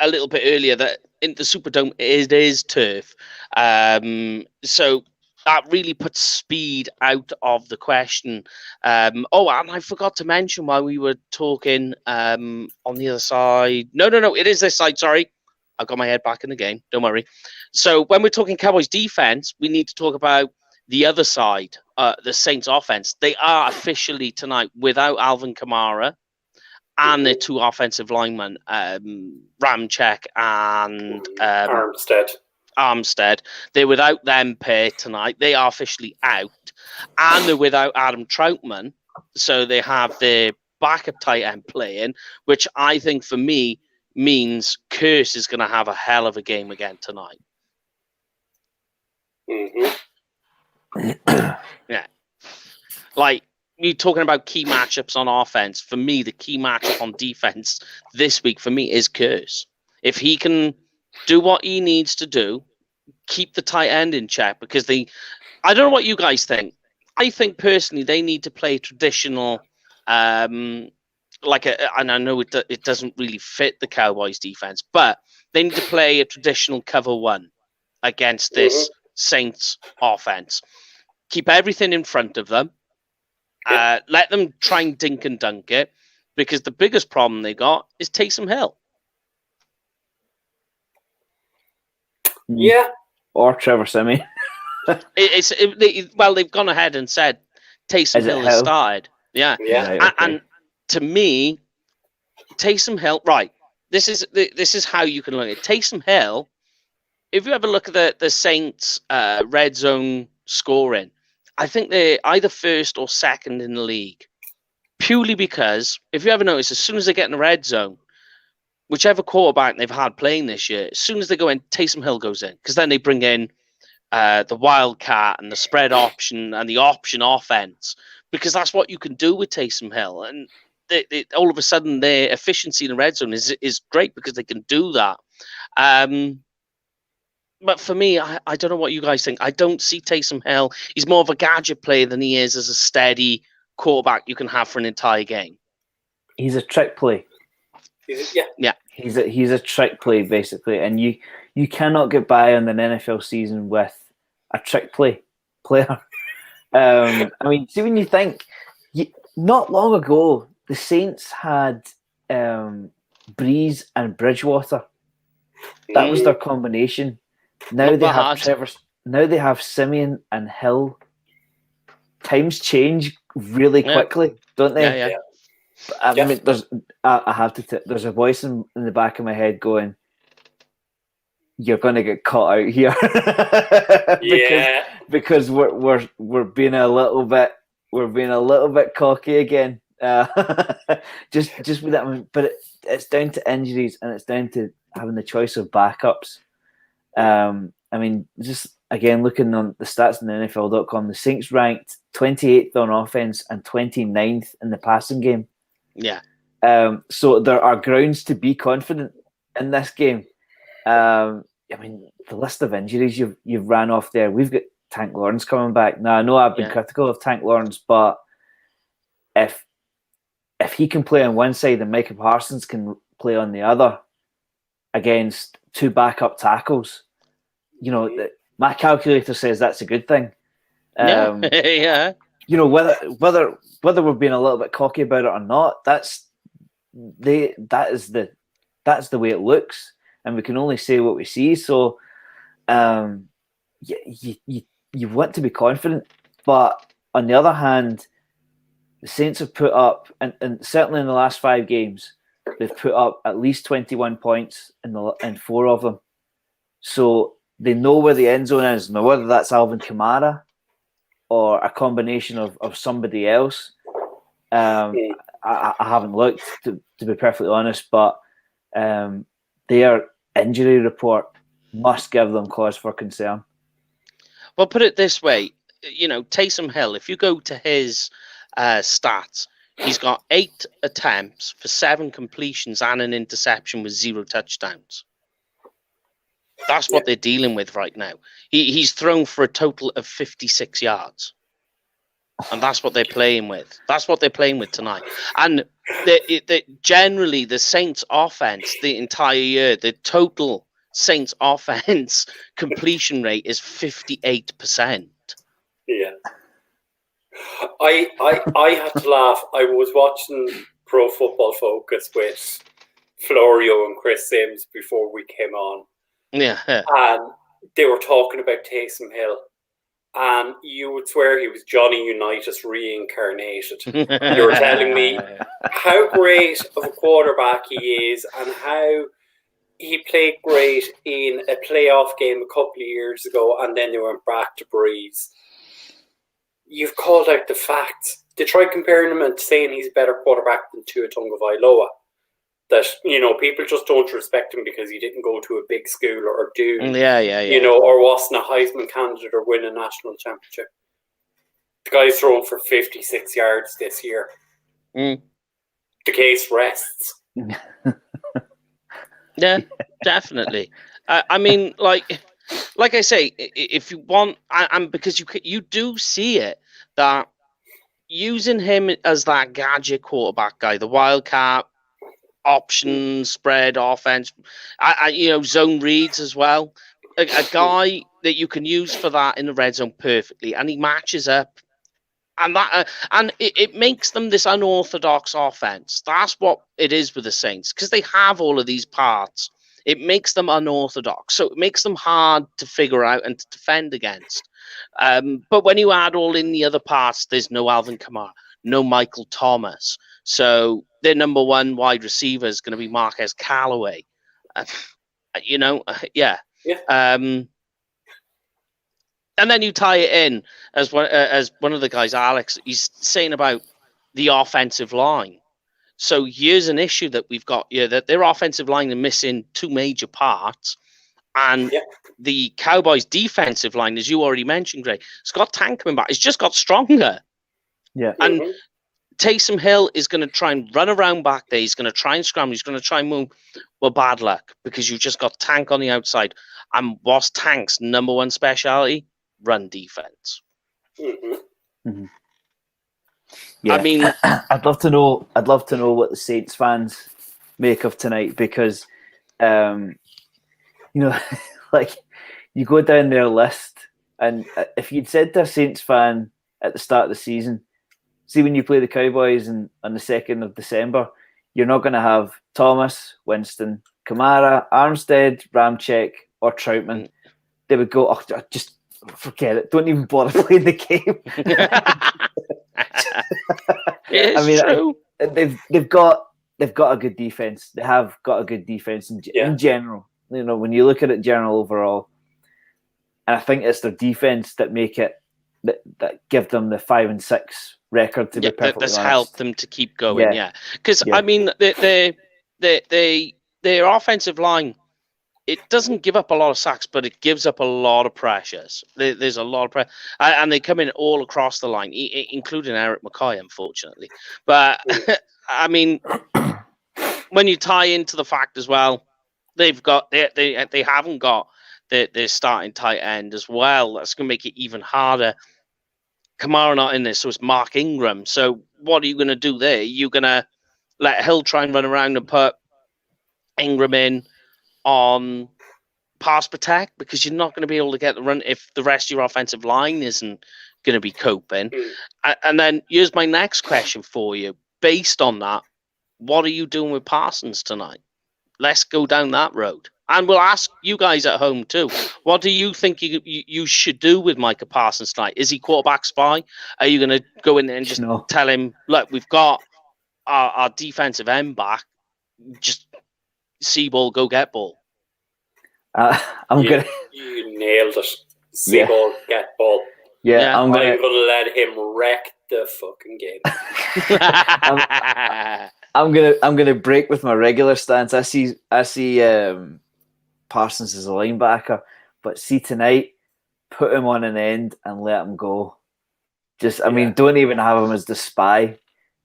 a little bit earlier, that in the Superdome it is turf. So that really puts speed out of the question. And I forgot to mention while we were talking on the other side. No, it is this side, sorry. I've got my head back in the game. Don't worry. So when we're talking Cowboys defense, we need to talk about the other side, the Saints offense. They are officially tonight without Alvin Kamara and their 2 offensive linemen, Ramczyk and Armstead. They're without them pair tonight. They are officially out. And they're without Adam Troutman. So they have their backup tight end playing, which I think for me means Curse is going to have a hell of a game again tonight. Mm-hmm. Yeah. Like, you're talking about key matchups on offense. For me, the key matchup on defense this week for me is Curse. If he can do what he needs to do, keep the tight end in check, because I don't know what you guys think. I think personally they need to play traditional, and I know it doesn't really fit the Cowboys defense, but they need to play a traditional cover one against this Saints offense. Keep everything in front of them. Let them try and dink and dunk it, because the biggest problem they got is Taysom Hill. Yeah. Or Trevor Siemian. They've gone ahead and said Taysom Hill has started. Yeah. Yeah. Right, And to me, Taysom Hill, right, this is how you can learn it. Taysom Hill, if you ever look at the Saints red zone scoring, I think they're either first or second in the league. Purely because, if you ever notice, as soon as they get in the red zone, whichever quarterback they've had playing this year, as soon as they go in, Taysom Hill goes in. Because then they bring in the wildcat and the spread option and the option offense. Because that's what you can do with Taysom Hill. And all of a sudden, their efficiency in the red zone is great because they can do that. But for me, I don't know what you guys think. I don't see Taysom Hill. He's more of a gadget player than he is as a steady quarterback you can have for an entire game. He's a trick play. Yeah. He's a trick play, basically. And you cannot get by on an NFL season with a trick play player. I mean, see, when you think, not long ago, the Saints had Breeze and Bridgewater. That was their combination. Now they have Trevor. Now they have Siemian and Hill. Times change really quickly, don't they? Yeah. I mean, I have to. There's a voice in the back of my head going, "You're going to get caught out here," because we're being a little bit cocky again. Just with that, but it's down to injuries and it's down to having the choice of backups. I mean, just again looking on the stats on the NFL.com, the Saints ranked 28th on offense and 29th in the passing game. Yeah. So there are grounds to be confident in this game. I mean, the list of injuries you've ran off there. We've got Tank Lawrence coming back. Now I know I've been critical of Tank Lawrence, but if he can play on one side and Micah Parsons can play on the other against two backup tackles, you know, my calculator says that's a good thing. Yeah. You know, whether we're being a little bit cocky about it or not, that's the way it looks, and we can only say what we see. So, you want to be confident, but on the other hand, the Saints have put up, and certainly in the last 5 games, they've put up at least 21 points in 4 of them. So they know where the end zone is. Now, whether that's Alvin Kamara or a combination of somebody else, I haven't looked, to be perfectly honest, but their injury report must give them cause for concern. Well, put it this way, you know, Taysom Hill, if you go to his stats, he's got 8 attempts for 7 completions and an interception with 0 touchdowns. That's what they're dealing with right now. He's thrown for a total of 56 yards. And that's what they're playing with. That's what they're playing with tonight. And generally, the Saints offense, the entire year, the total Saints offense completion rate is 58%. Yeah. I had to laugh. I was watching Pro Football Focus with Florio and Chris Sims before we came on. Yeah. And they were talking about Taysom Hill. And you would swear he was Johnny Unitas reincarnated. You were telling me how great of a quarterback he is and how he played great in a playoff game a couple of years ago, and then they went back to Breeze. You've called out the facts. They tried comparing him and saying he's a better quarterback than Tua Tagovailoa. That, you know, people just don't respect him because he didn't go to a big school or do, you know, or wasn't a Heisman candidate or win a national championship. The guy's thrown for 56 yards this year. The case rests. Yeah, definitely. I mean, like I say, if you want, and because you do see it, that using him as that gadget quarterback guy, the wildcat option spread offense, zone reads as well, a guy that you can use for that in the red zone perfectly, and he matches up. And that it makes them this unorthodox offense. That's what it is with the Saints, because they have all of these parts. It makes them unorthodox, so it makes them hard to figure out and to defend against. But when you add all in the other parts, there's no Alvin Kamara, no Michael Thomas. So their number one wide receiver is going to be Marquez Callaway. Yeah. And then you tie it in as one of the guys, Alex, he's saying about the offensive line. So here's an issue that we've got here, that their offensive line are missing two major parts. And the Cowboys defensive line, as you already mentioned, Greg, Scott Tank coming back, it's just got stronger. Yeah. And Taysom Hill is going to try and run around back there. He's going to try and scramble. He's going to try and move. Well, bad luck, because you've just got Tank on the outside. And what's Tank's number one specialty? Run defense. Yeah. I mean, I'd love to know what the Saints fans make of tonight, because like, you go down their list, and if you'd said to a Saints fan at the start of the season, see, when you play the Cowboys on the 2nd of December, you're not going to have Thomas, Winston, Kamara, Armstead, Ramczyk, or Troutman. They would go, just forget it. Don't even bother playing the game. It's true. They've got a good defense. They have got a good defense in general. When you look at it general overall, and I think it's their defense that make it that give them the 5-6 record to be perfectly that's honest. helped them to keep going. Because I mean, their offensive line, it doesn't give up a lot of sacks, but it gives up a lot of pressures. There's a lot of pressure, and they come in all across the line, including Eric McCoy, unfortunately. But I mean, when you tie into the fact as well, they haven't got their starting tight end as well. That's going to make it even harder. Kamara not in this, so it's Mark Ingram. So what are you going to do there? You're going to let Hill try and run around and put Ingram in on pass protect, because you're not going to be able to get the run if the rest of your offensive line isn't going to be coping. And then here's my next question for you. Based on that, what are you doing with Parsons tonight? Let's go down that road. And we'll ask you guys at home too. What do you think you should do with Micah Parsons tonight? Is he quarterback spy? Are you going to go in there and just tell him, look, we've got our defensive end back, just see ball, go get ball? You nailed it. See ball, get ball. Yeah. I'm going to let him wreck the fucking game. I'm gonna break with my regular stance. I see Parsons as a linebacker, but see tonight, put him on an end and let him go. I mean, don't even have him as the spy.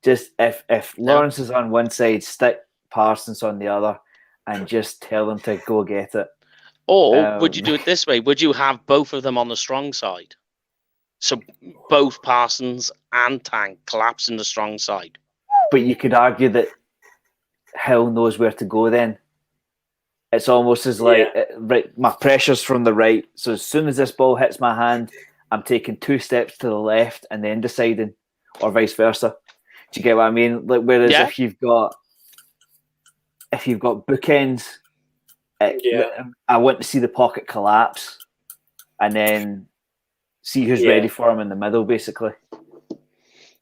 Just if Lawrence is on one side, stick Parsons on the other, and just tell him to go get it. Or would you do it this way? Would you have both of them on the strong side? So both Parsons and Tank collapse in the strong side. But you could argue that Hill knows where to go then. It's almost as like, right, my pressure's from the right. So as soon as this ball hits my hand, I'm taking 2 steps to the left and then deciding, or vice versa. Do you get what I mean? Like, whereas if you've got bookends, I want to see the pocket collapse and then see who's ready for him in the middle, basically.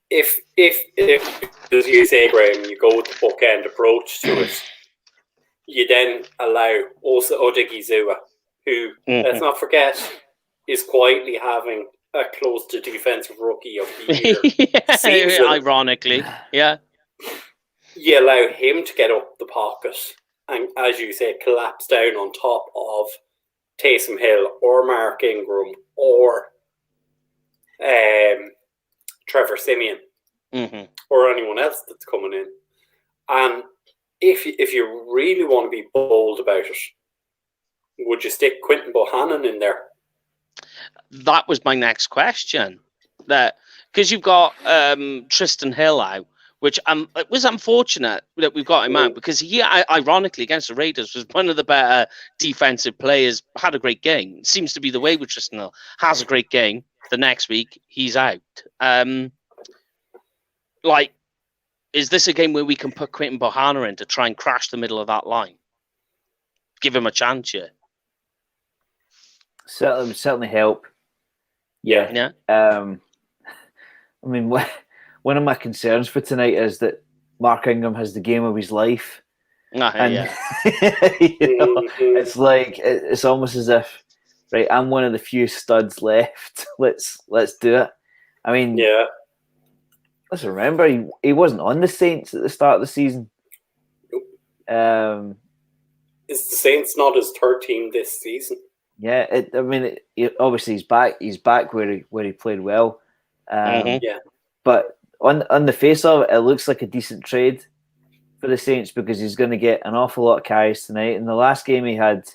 If as you say, Graham, you go with the bookend approach to it, you then allow also Odigizua, who, let's not forget, is quietly having a close to defensive rookie of the year season. Ironically, You allow him to get up the pocket and, as you say, collapse down on top of Taysom Hill or Mark Ingram or Trevor Siemian or anyone else that's coming in. And if you really want to be bold about it, would you stick Quinton Bohannon in there? That was my next question. that because you've got Tristan Hill out, which it was unfortunate that we've got him out because he, ironically, against the Raiders, was one of the better defensive players. Had a great game. Seems to be the way with Tristan Hill. Has a great game. The next week he's out. Is this a game where we can put Quentin Bohanna in to try and crash the middle of that line? Give him a chance, yeah. Certainly help. Yeah. I mean, one of my concerns for tonight is that Mark Ingram has the game of his life. It's like it's almost as if, right, I'm one of the few studs left. Let's do it. I mean, let's remember he wasn't on the Saints at the start of the season. Is the Saints not his third team this season? Yeah, obviously he's back. He's back where he played well. But on the face of it, it looks like a decent trade for the Saints because he's going to get an awful lot of carries tonight. In the last game, he had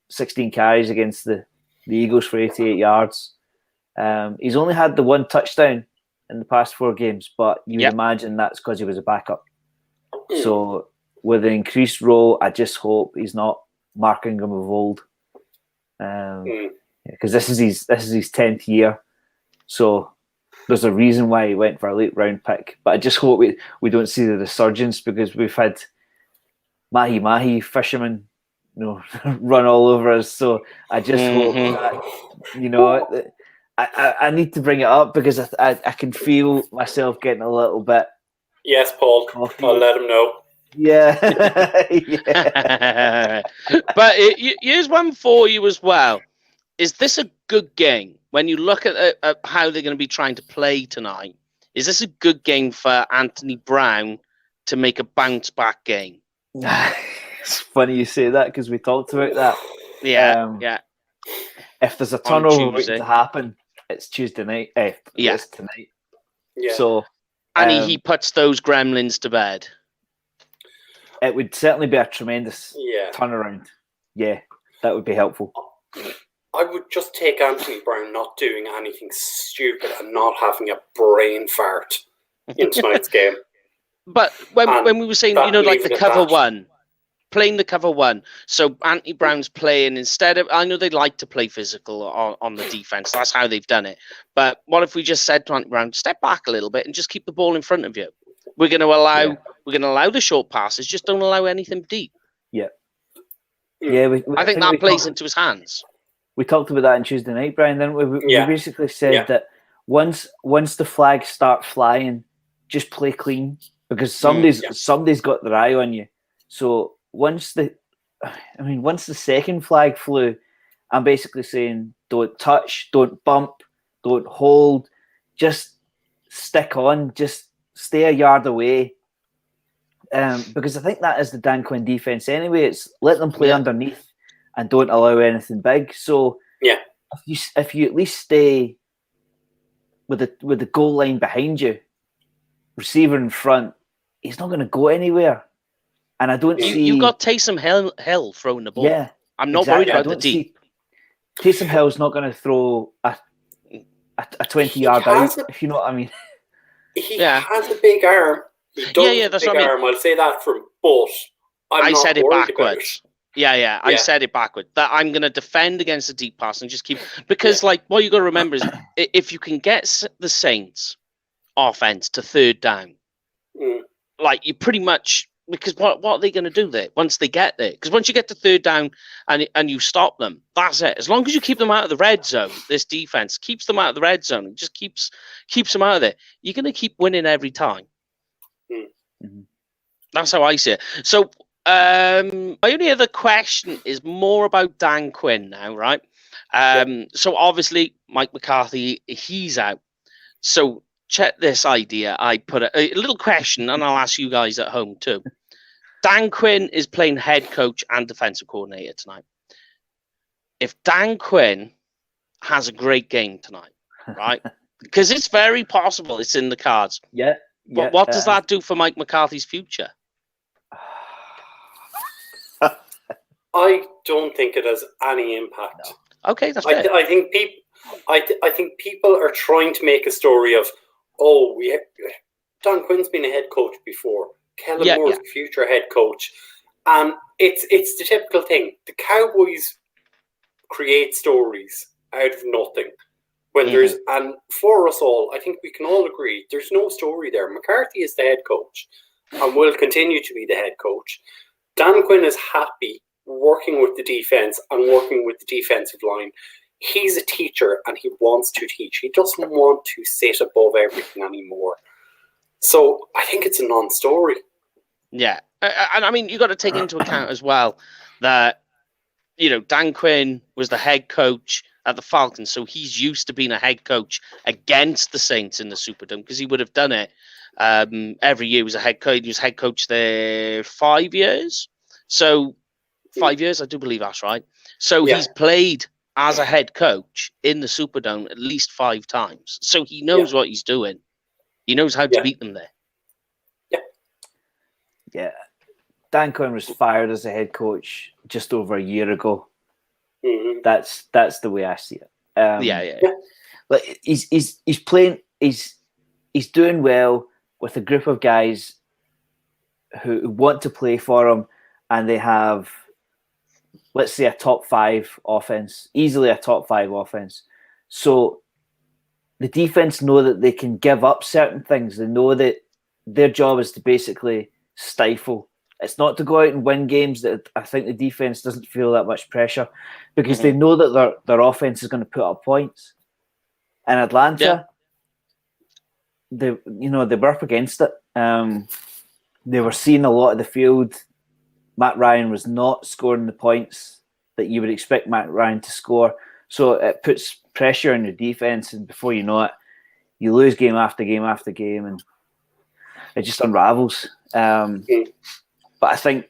16 carries against the Eagles for 88 yards. He's only had the one touchdown in the past 4 games, but you would imagine that's because he was a backup. So with an increased role, I just hope he's not Mark Ingram of old, because this is his 10th year. So there's a reason why he went for a late round pick. But I just hope we don't see the resurgence because we've had Mahi fishermen, run all over us. So I just hope that, I need to bring it up because I can feel myself getting a little bit. Yes, Paul. Coffee. I'll let him know. Yeah. But here's one for you as well. Is this a good game? When you look at how they're going to be trying to play tonight, is this a good game for Anthony Brown to make a bounce-back game? It's funny you say that because we talked about that. Yeah. If there's a turnover waiting to happen, it's Tuesday night. It's tonight. Yeah. So, and he puts those gremlins to bed. It would certainly be a tremendous turnaround. Yeah, that would be helpful. I would just take Anthony Brown not doing anything stupid and not having a brain fart in tonight's game. But when we were saying, like the cover one, playing the cover one, so Anthony Brown's playing instead of, I know they like to play physical on the defense. That's how they've done it. But what if we just said to Anthony Brown, step back a little bit and just keep the ball in front of you? We're going to allow the short passes, just don't allow anything deep. Yeah. I think that plays into his hands. We talked about that on Tuesday night, Brian. Then we basically said that once the flags start flying, just play clean because somebody's got their eye on you. So once the second flag flew, I'm basically saying don't touch, don't bump, don't hold, just stick on, just stay a yard away. Because I think that is the Dan Quinn defense anyway. It's let them play underneath and don't allow anything big. So if you at least stay with the goal line behind you, receiver in front, he's not going to go anywhere. And I don't see you got Taysom Hill throwing the ball. Yeah, I'm not worried about the deep. Taysom Hill's not going to throw a 20-yard out, if you know what I mean. He has a big arm. That's what I mean. I'll say that from both. I said it backwards. I said it backwards. That I'm going to defend against the deep pass and just keep because what you got to remember is if you can get the Saints offense to third down, you pretty much because what are they going to do there once they get there? Because once you get to third down and you stop them, that's it. As long as you keep them out of the red zone, this defense keeps them out of the red zone and just keeps them out of there. You're going to keep winning every time. Mm-hmm. That's how I see it. So my only other question is more about Dan Quinn now, right? So obviously Mike McCarthy, he's out. So check this idea. I put a little question and I'll ask you guys at home too. Dan Quinn is playing head coach and defensive coordinator tonight. If Dan Quinn has a great game tonight, right? Because it's very possible it's in the cards. Yeah. But what does that do for Mike McCarthy's future? I don't think it has any impact. No. Okay, that's I think I think people are trying to make a story of, Dan Quinn's been a head coach before. Kellen Moore's the future head coach. And it's the typical thing. The Cowboys create stories out of nothing. When and for us all, I think we can all agree, there's no story there. McCarthy is the head coach and will continue to be the head coach. Dan Quinn is happy working with the defense and working with the defensive line. He's a teacher and he wants to teach. He doesn't want to sit above everything anymore. So I think it's a non-story. Yeah. And I mean, you got to take into account as well that, Dan Quinn was the head coach at the Falcons, so he's used to being a head coach against the Saints in the Superdome because he would have done it every year. He was a head coach. He was head coach there 5 years. So 5 years, I do believe that's right. So he's played as a head coach in the Superdome at least 5 times. So he knows what he's doing. He knows how to beat them there. Yeah. Dan Quinn was fired as a head coach just over a year ago. Mm-hmm. That's the way I see it. Like he's playing. He's doing well with a group of guys who want to play for him, and they have, let's say, a top 5 offense, easily a top 5 offense. So the defense know that they can give up certain things. They know that their job is to basically stifle. It's not to go out and win games. That I think the defense doesn't feel that much pressure because they know that their offense is going to put up points. In Atlanta, they were up against it. They were seeing a lot of the field. Matt Ryan was not scoring the points that you would expect Matt Ryan to score. So it puts pressure on your defense, and before you know it, you lose game after game after game, and it just unravels. But I think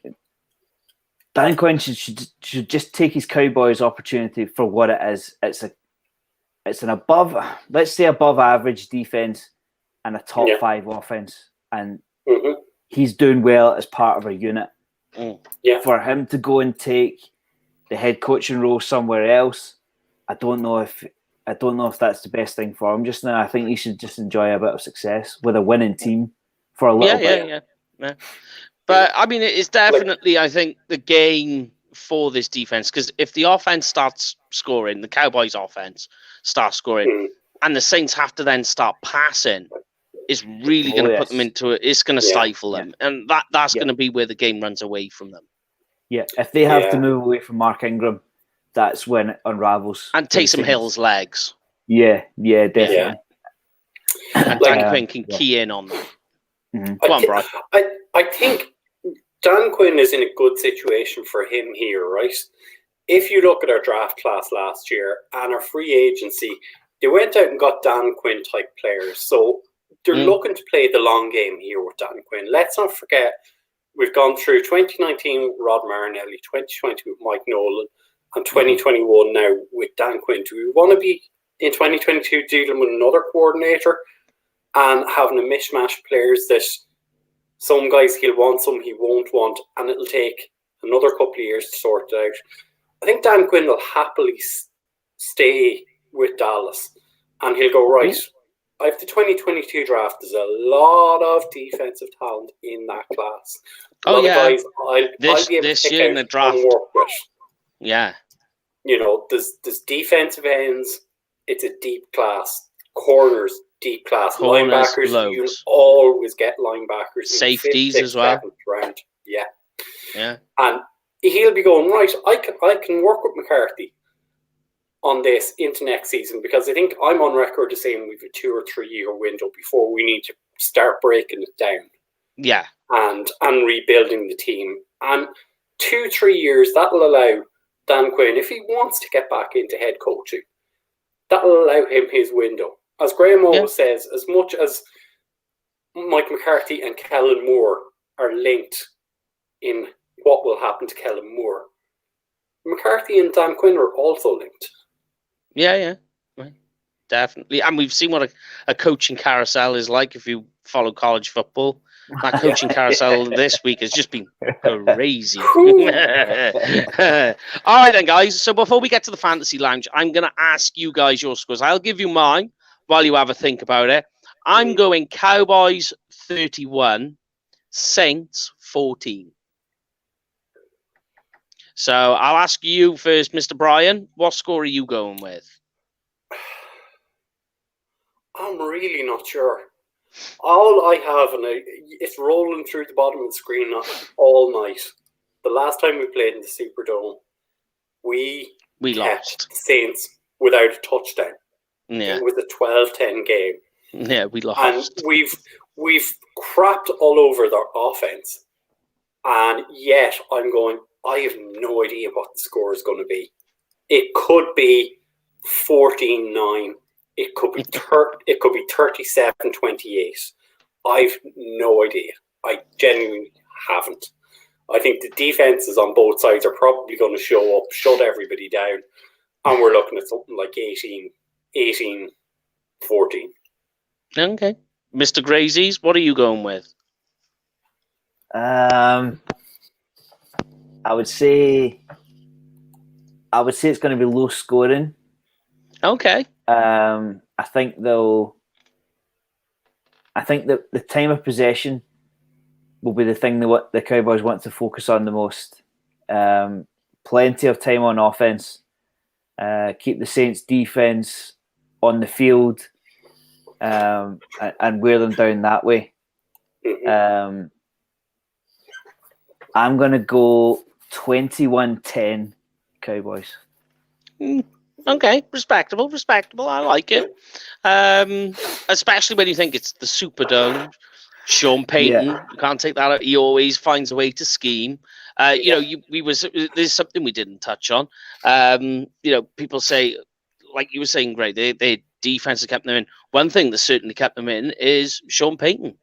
Dan Quinn should just take his Cowboys opportunity for what it is. It's an above average defense and a top 5 offense, and he's doing well as part of a unit. For him to go and take the head coaching role somewhere else, I don't know if that's the best thing for him just now. I think he should just enjoy a bit of success with a winning team for a little bit. Yeah. But I mean, it's definitely, I think, the game for this defense, because if the offense starts scoring, the Cowboys offense starts scoring, and the Saints have to then start passing, it's really going to put them into it. It's going to stifle them, and that's going to be where the game runs away from them. Yeah, if they have to move away from Mark Ingram, that's when it unravels. And Taysom Hill's legs. Yeah, definitely. And Dan Quinn can key in on that. Come on, Brian. I think Dan Quinn is in a good situation for him here, right? If you look at our draft class last year and our free agency, they went out and got Dan Quinn type players. So they're looking to play the long game here with Dan Quinn. Let's not forget, we've gone through 2019 with Rod Marinelli, 2020 with Mike Nolan, and 2021 now with Dan Quinn. Do we want to be in 2022 dealing with another coordinator and having a mishmash of players that some guys he'll want, some he won't want, and it'll take another couple of years to sort it out? I think Dan Quinn will happily stay with Dallas, and he'll go, right, I have the 2022 draft. There's a lot of defensive talent in that class. Guys I'll be able to pick year out in the draft. and work with. Yeah. There's defensive ends. It's a deep class. Corners, deep class. Linebackers, you always get linebackers. Safeties in the 5th, 6th, as well. 7th round. Yeah. And he'll be going, right, I can work with McCarthy on this into next season, because I think I'm on record as saying we've a 2 or 3 year window before we need to start breaking it down. Yeah. And rebuilding the team. And 2-3 years, that'll allow Dan Quinn, if he wants to get back into head coaching, that'll allow him his window. As Graham always says, as much as Mike McCarthy and Kellen Moore are linked in what will happen to Kellen Moore, McCarthy and Dan Quinn are also linked. Yeah. Right. definitely. And we've seen what a coaching carousel is like if you follow college football. That coaching carousel this week has just been crazy. All right then, guys. So before we get to the fantasy lounge, I'm going to ask you guys your scores. I'll give you mine while you have a think about it. I'm going Cowboys 31, Saints 14. So I'll ask you first, Mr. Brian. What score are you going with? I'm really not sure. All I have, and it's rolling through the bottom of the screen all night. The last time we played in the Superdome, we lost. The Saints without a touchdown. Yeah. It was a 12-10 game. Yeah, we lost. And we've crapped all over their offense. And yet I'm going, I have no idea what the score is going to be. It could be 14-9. It could be 37-28. I've no idea. I genuinely haven't. I think the defenses on both sides are probably going to show up, shut everybody down, and we're looking at something like 18-14. Okay. Mr. Grazies, what are you going with? I would say it's going to be low scoring. Okay. I think that the time of possession will be the thing that the Cowboys want to focus on the most. Plenty of time on offense. Keep the Saints defense on the field, and wear them down that way. I'm going to go 21-10 Cowboys. Okay, respectable. I like it. Especially when you think it's the Superdome. Sean Payton, you can't take that out. He always finds a way to scheme. There's something we didn't touch on. People say, like you were saying, Greg, their defense has kept them in. One thing that certainly kept them in is Sean Payton.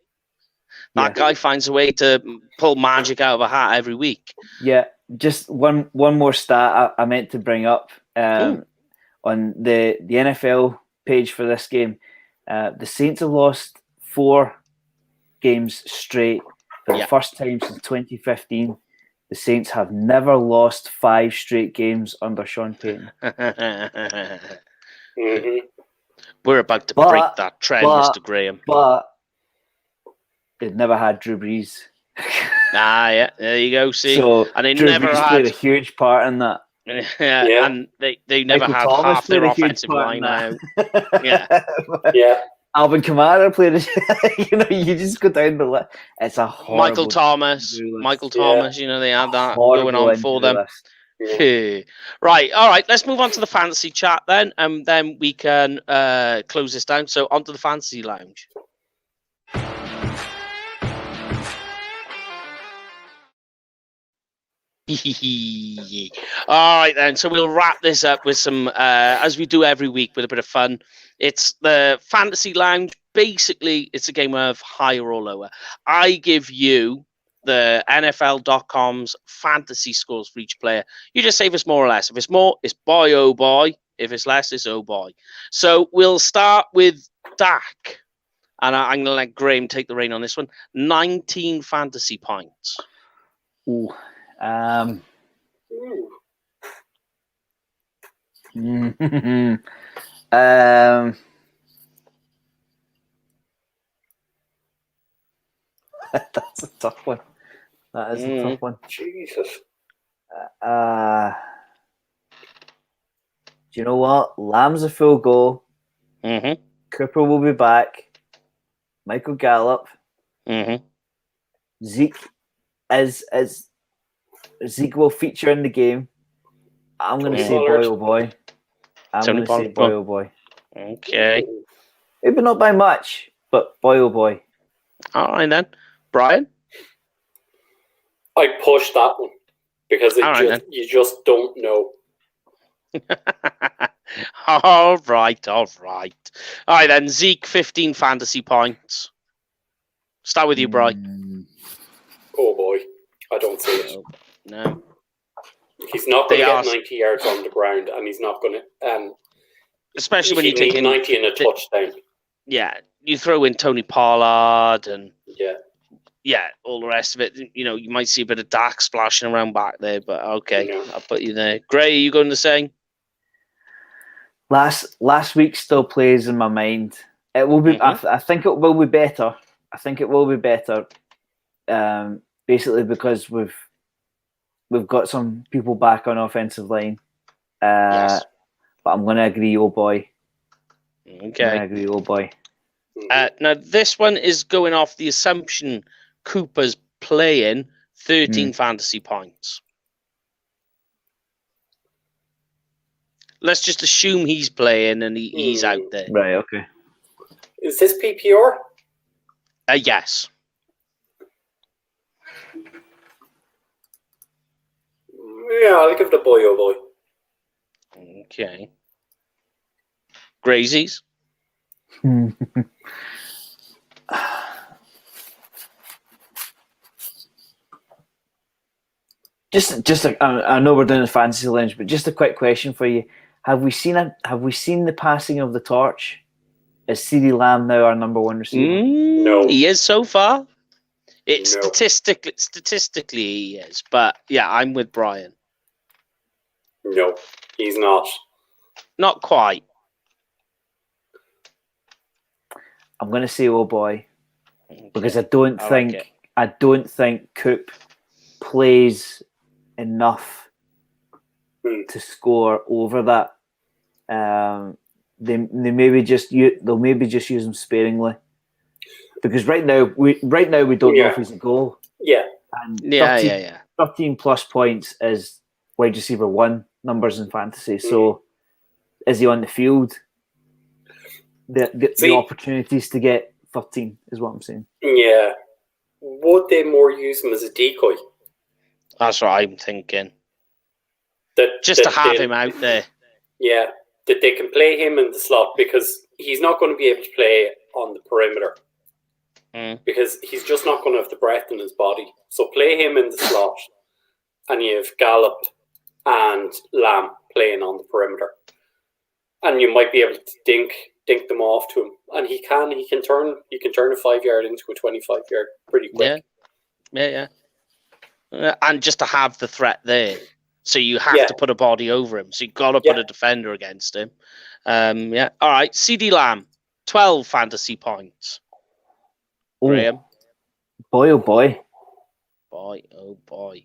That guy finds a way to pull magic out of a hat every week. Yeah, just one more stat I meant to bring up. On the NFL page for this game, the Saints have lost 4 games straight for the first time since 2015. The Saints have never lost 5 straight games under Sean Payton. We're about to break that trend, Mr. Graham. But they've never had Drew Brees. Yeah, there you go. See, so and they Drew never Brees had played a huge part in that. And they never had half their offensive line out. Yeah. Alvin Kamara played it. You just go down the list. It's a horrible Michael Thomas. They had that going on for them. Right, all right. Let's move on to the fantasy chat then, and then we can close this down. So onto the fantasy lounge. All right then, so we'll wrap this up with some as we do every week, with a bit of fun. It's the fantasy lounge. Basically, it's a game of higher or lower. I give you the NFL.com's fantasy scores for each player. You just say if it's more or less. If it's more, it's boy oh boy. If it's less, it's oh boy. So we'll start with Dak, and I'm going to let Graham take the reign on this one. 19 fantasy points. Ooh. That's a tough one. That is a tough one. Jesus. Do you know what? Lamb's a full goal. Cooper will be back. Michael Gallup. Zeke Zeke will feature in the game. I'm going to say boy oh boy. Boy oh boy. Okay. Maybe not by much, but boy oh boy. All right then. Brian? I pushed that one because you just don't know. All right. All right then. Zeke, 15 fantasy points. Start with you, Brian. Oh boy. I don't see it. No. He's not going to get 90 yards on the ground, and he's not going to. Especially when you take in 90 and a touchdown. Yeah, you throw in Tony Pollard and all the rest of it. You might see a bit of Dak splashing around back there, but okay, I'll put you there. Gray, are you going to say? Last week still plays in my mind. It will be. I think it will be better. I think it will be better. Basically, because we've got some people back on offensive line. Yes. But I'm going to agree, oh boy. Okay. Boy. Now, this one is going off the assumption Cooper's playing 13 fantasy points. Let's just assume he's playing and he's out there. Right, okay. Is this PPR? Yes. Yeah, I'll give it a boy, oh boy. Okay. Grazies? I know we're doing the fantasy lounge, but just a quick question for you: Have we seen the passing of the torch? Is CeeDee Lamb now our number one receiver? No, he is so far. Statistically he is, but yeah, I'm with Brian. No, he's not. Not quite. I'm going to say, oh boy, because I don't think Coop plays enough to score over that. They'll maybe just use him sparingly, because right now we don't know if he's a goal. Yeah, and 13 plus points is wide receiver 1 numbers in fantasy. So is he on the field? The opportunities to get 13 is what I'm saying. Yeah. Would they more use him as a decoy? That's what I'm thinking. To have him out there. Yeah. That they can play him in the slot, because he's not going to be able to play on the perimeter. Because he's just not going to have the breath in his body. So play him in the slot, and you have Gallup and Lamb playing on the perimeter. And you might be able to dink them off to him, and he can turn a 5-yard into a 25-yard pretty quick. Yeah. And just to have the threat there, so you have to put a body over him. So you've got to put a defender against him. All right, CeeDee Lamb, 12 fantasy points. Graham, boy, oh boy,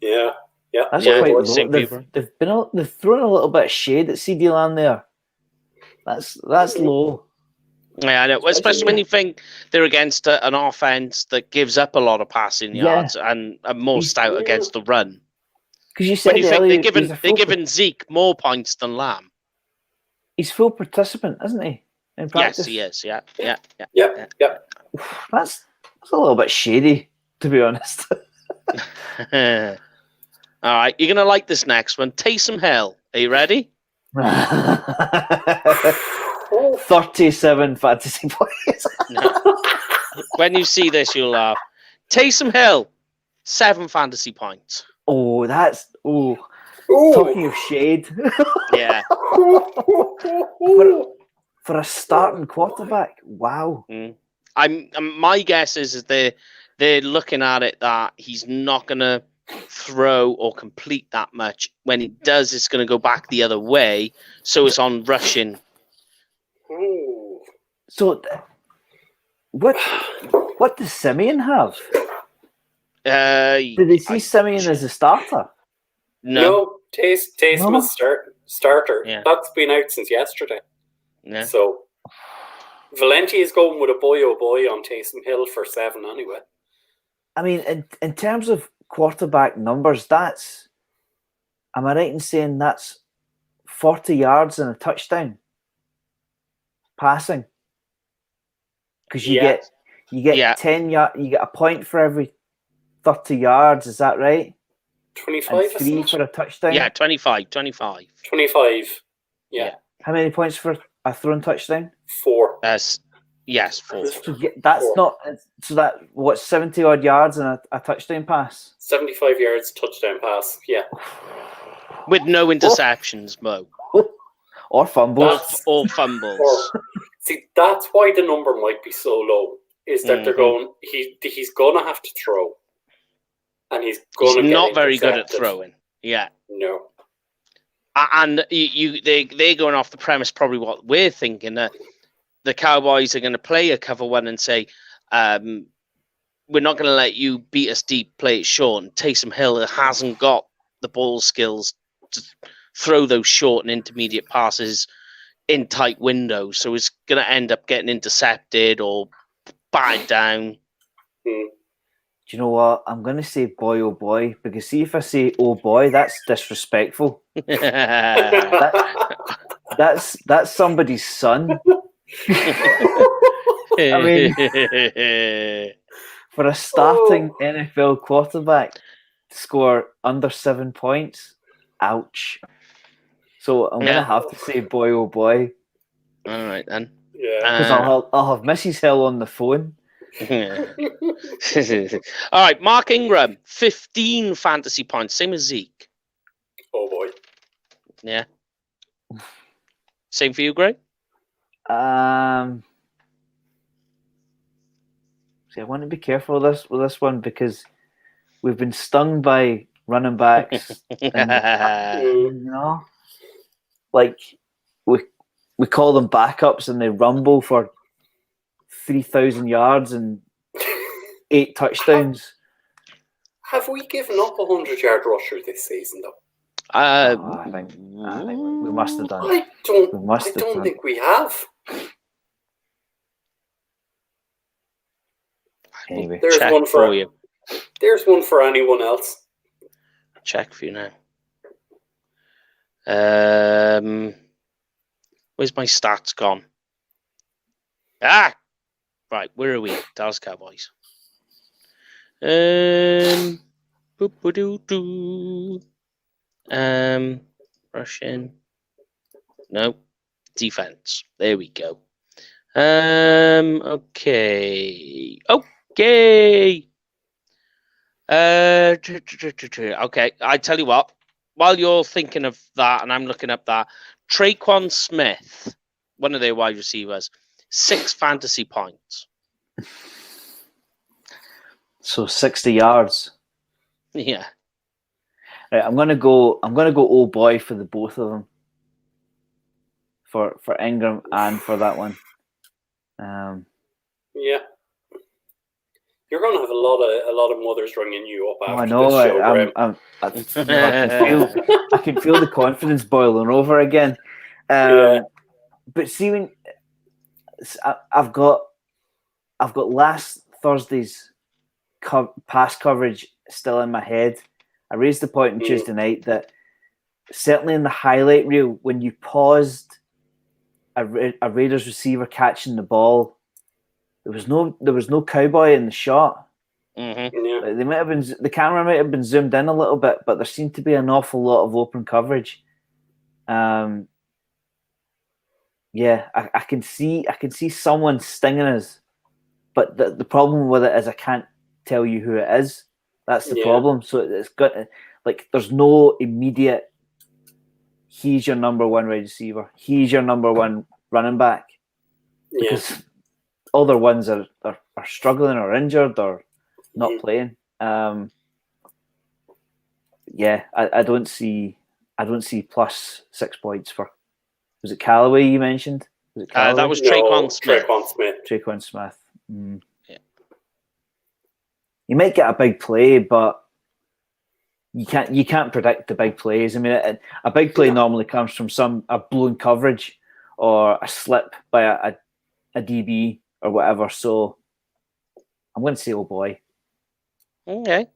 yeah. That's quite low. They've thrown a little bit of shade at CeeDee Lamb there. That's low. Yeah, I know. Especially when you think they're against an offense that gives up a lot of passing yards and are more stout against the run. Because you said they're giving Zeke more points than Lamb. He's full participant, isn't he? In practice? Yes, he is. Yeah. That's a little bit shady, to be honest. All right, you're gonna like this next one. Taysom Hill. Are you ready? 37 fantasy points. No. When you see this, you'll laugh. Taysom Hill, 7 fantasy points. Oh, talking of shade. Yeah. For a starting quarterback, wow. My guess is they're looking at it that he's not gonna throw or complete that much. When he does, it's going to go back the other way, so it's on rushing. So what does Simeon have? Did they see Simeon as a starter? No, Taysom is starter. Yeah. That's been out since yesterday. Yeah. So Valenti is going with a boy oh boy on Taysom Hill for 7 anyway. I mean, in terms of quarterback numbers, am I right in saying that's 40 yards and a touchdown passing? Because you get 10 yards, you get a point for every 30 yards. Is that right? 25. And 3 for a touchdown. Yeah, 25. 25. Yeah. How many points for a thrown touchdown? 4. Yes, 4. So that's 4. Not so that 70 odd yards and a touchdown pass. 75 yards touchdown pass. Yeah. With no interceptions, Mo. or fumbles. Or fumbles. See, that's why the number might be so low. Is that they're going? He's going to have to throw, and he's going to get not very good at intercepted. throwing. Yeah. No. And they're going off the premise, probably what we're thinking, that the Cowboys are going to play a cover one and say, we're not going to let you beat us deep, play it short. And Taysom Hill hasn't got the ball skills to throw those short and intermediate passes in tight windows. So it's going to end up getting intercepted or batted down. Do you know what? I'm going to say boy, oh boy, because see, if I say oh boy, that's disrespectful. That's somebody's son. I mean, for a starting NFL quarterback to score under 7 points, ouch. So I'm going to have to say boy, oh boy. All right, then. Yeah. Because I'll have Mrs. Hill on the phone. All right, Mark Ingram, 15 fantasy points, same as Zeke. Oh boy. Yeah. Same for you, Greg? See, I want to be careful with this one because we've been stung by running backs. And, you know, like we call them backups and they rumble for 3,000 yards and 8 touchdowns. Have we given up a 100-yard rusher this season, though? I think we must have done. I don't think we have. Anyway, There's check one for you. There's one for anyone else. Check for you now. Where's my stats gone? Right, where are we? Dallas Cowboys. Russian. No. Defense. There we go. Okay. Okay. I tell you what. While you're thinking of that, and I'm looking up that, Traquan Smith, one of their wide receivers, 6 fantasy points. So 60 yards. Yeah. Right, I'm gonna go oh boy for the both of them. For Ingram and for that one. Yeah. You're going to have a lot of mothers ringing you up after I know. this show, Graham. I can feel the confidence boiling over again. But see, when I've got last Thursday's pass coverage still in my head. I raised the point on Tuesday night that certainly in the highlight reel, when you paused a Raiders receiver catching the ball, there was no Cowboy in the shot. Mm-hmm. Yeah. They might have been, the camera might have been zoomed in a little bit, but there seemed to be an awful lot of open coverage. I can see someone stinging us, but the problem with it is I can't tell you who it is. That's the problem. So it's got there's no immediate. He's your number one wide receiver. He's your number one running back. Because other ones are struggling or injured or not playing. I don't see plus 6 points for. Was it Callaway you mentioned? Was it Callaway? That was Traquan Smith. Traquan Smith. Mm. Yeah. You might get a big play, but you can't predict the big plays. I mean, a big play normally comes from a blown coverage or a slip by a DB or whatever. So I'm going to say, oh boy. Okay.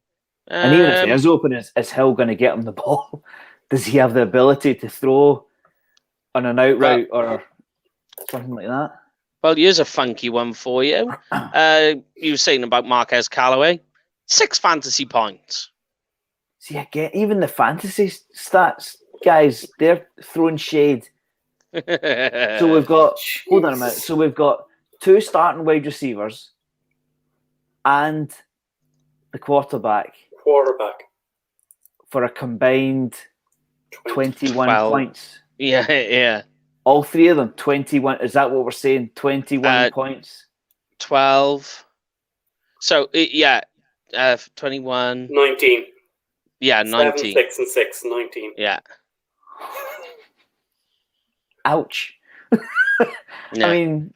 And even if he is open, is Hill going to get him the ball? Does he have the ability to throw on an out route or something like that? Well, here's a funky one for you. You were saying about Marquez Callaway. 6 fantasy points. See, again, even the fantasy stats, guys, they're throwing shade. So we've got, hold on a minute. So we've got 2 starting wide receivers and the quarterback for a combined 21 points. Yeah. All three of them, 21. Is that what we're saying? 21 points? 12. So, 21. 19. Yeah, 19. 7, 6, and 6, 19. Yeah. Ouch. Yeah. I mean,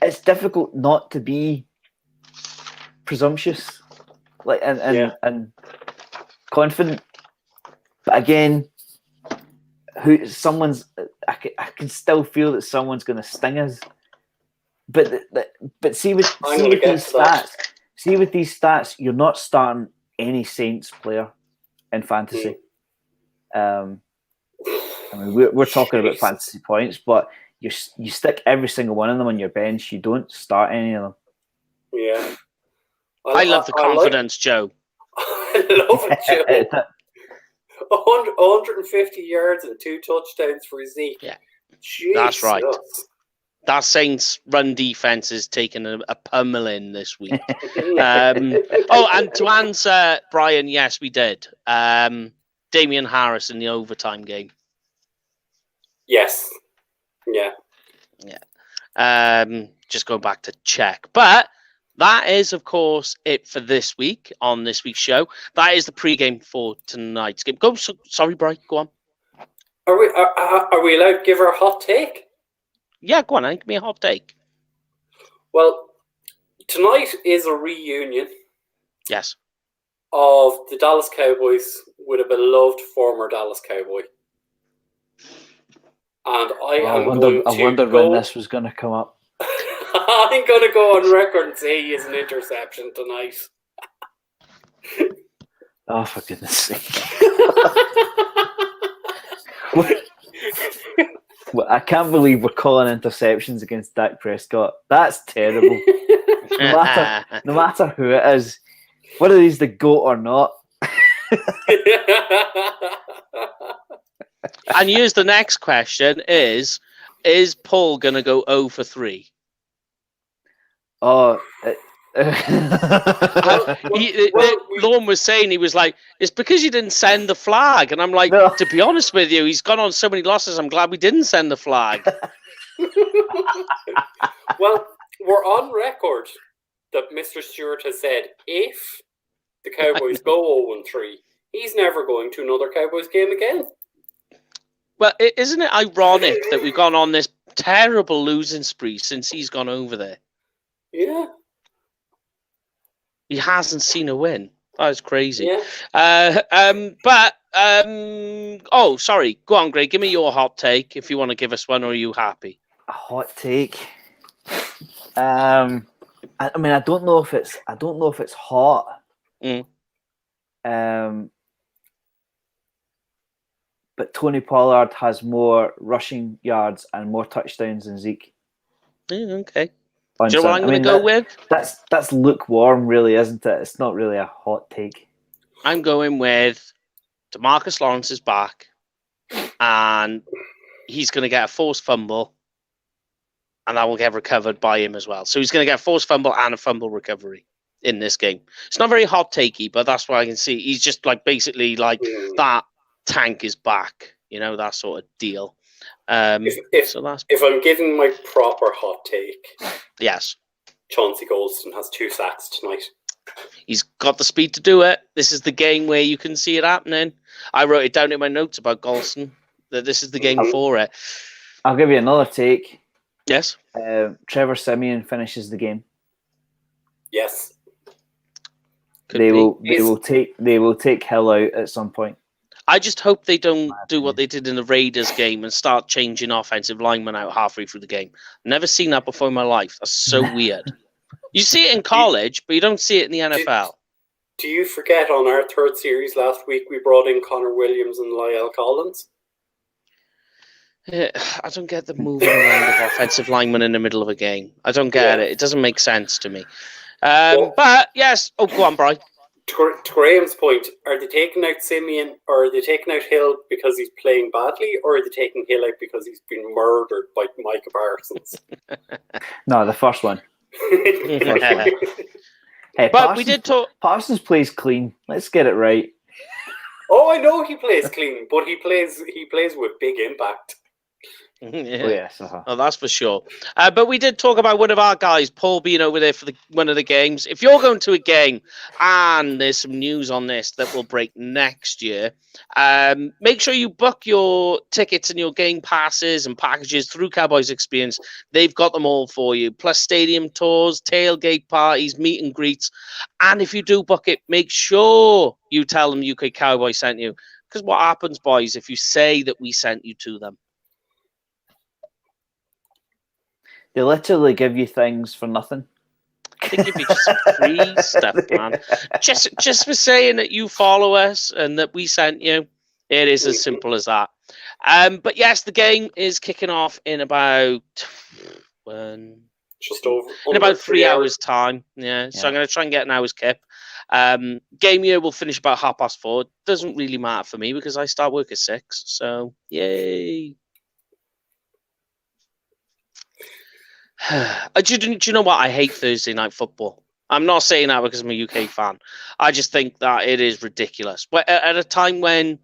it's difficult not to be presumptuous, like and confident. But again, I can still feel that someone's going to sting us. But see with these stats, you're not starting any Saints player in fantasy. I mean, we're talking about fantasy points, but you stick every single one of them on your bench. You don't start any of them. Yeah, I love the confidence, Joe. I love it, Joe. 150 yards and 2 touchdowns for Zeke. Yeah, Jesus. That's right. That Saints run defense is taking a pummeling this week. And to answer Brian, yes, we did. Damian Harris in the overtime game. Yes. Yeah. Just going back to check. But that is, of course, it for this week on this week's show. That is the pregame for tonight's game. Sorry, Brian, go on. Are we allowed to give our hot take? Yeah, go on. Give me a hot take. Well, tonight is a reunion. Yes. Of the Dallas Cowboys with a beloved former Dallas Cowboy. And I wondered when this was going to come up. I'm going to go on record and say he is an interception tonight. Oh, for goodness sake. Well, I can't believe we're calling interceptions against Dak Prescott. That's terrible. No matter who it is, whether he's the GOAT or not. And here's the next question is Paul going to go 0 for 3? Oh, Lorne was saying, he was like, it's because you didn't send the flag. And I'm like, no. To be honest with you, he's gone on so many losses. I'm glad we didn't send the flag. Well, we're on record that Mr. Stewart has said if the Cowboys go 0-3, he's never going to another Cowboys game again. Well, isn't it ironic that we've gone on this terrible losing spree since he's gone over there? Yeah. He hasn't seen a win. That is crazy. Yeah. Sorry. Go on, Greg. Give me your hot take if you want to give us one, or are you happy? A hot take. I mean, I don't know if it's hot. But Tony Pollard has more rushing yards and more touchdowns than Zeke. Okay. Do you know what I'm going to go with? That's lukewarm, really, isn't it? It's not really a hot take. I'm going with Demarcus Lawrence is back, and he's going to get a forced fumble, and that will get recovered by him as well. So he's going to get a forced fumble and a fumble recovery in this game. It's not very hot takey, but that's what I can see. He's just like basically like that tank is back, that sort of deal. If I'm giving my proper hot take, yes, Chauncey Golston has 2 sacks tonight. He's got the speed to do it. This is the game where you can see it happening. I wrote it down in my notes about Golston, that this is the game for it. I'll give you another take. Yes. Trevor Siemian finishes the game. Yes. They will take Hill out at some point. I just hope they don't do what they did in the Raiders game and start changing offensive linemen out halfway through the game. Never seen that before in my life. That's so weird. You see it in college, but you don't see it in the NFL. Do you forget on our third series last week we brought in Connor Williams and Lyle Collins? Yeah, I don't get the moving around of offensive linemen in the middle of a game. I don't get it. It doesn't make sense to me. But yes. Oh, go on, Brian. To Graham's point, are they taking out Simeon or are they taking out Hill because he's playing badly, or are they taking Hill out because he's been murdered by Micah Parsons? No, the first one. Hey, but Parsons, we did talk. Parsons plays clean. Let's get it right. Oh, I know he plays clean, but he plays with big impact. Yeah. Oh, yes. Oh, that's for sure. But we did talk about one of our guys, Paul, being over there for one of the games. If you're going to a game and there's some news on this that will break next year, make sure you book your tickets and your game passes and packages through Cowboys Experience. They've got them all for you. Plus stadium tours, tailgate parties, meet and greets. And if you do book it, make sure you tell them UK Cowboy sent you. Because what happens, boys, if you say that we sent you to them? They literally give you things for nothing. They give you just free stuff, man. Just for saying that you follow us and that we sent you. It is as simple as that. But yes, the game is kicking off in about just over in about 3 hours time. Yeah. So I'm going to try and get an hour's kip. Game year will finish about 4:30. Doesn't really matter for me because I start work at 6. So yay. Do you know what? I hate Thursday night football. I'm not saying that because I'm a UK fan. I just think that it is ridiculous. But at a time when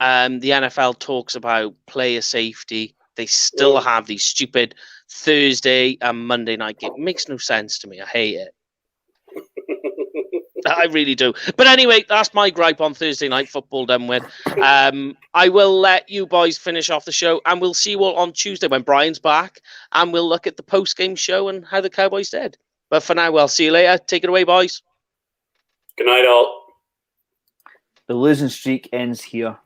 the NFL talks about player safety, they still have these stupid Thursday and Monday night games. It makes no sense to me. I hate it. I really do. But anyway, that's my gripe on Thursday night football done with. I will let you boys finish off the show, and we'll see you all on Tuesday when Brian's back, and we'll look at the post-game show and how the Cowboys did. But for now, we'll see you later. Take it away, boys. Good night, all. The losing streak ends here.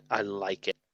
I like it.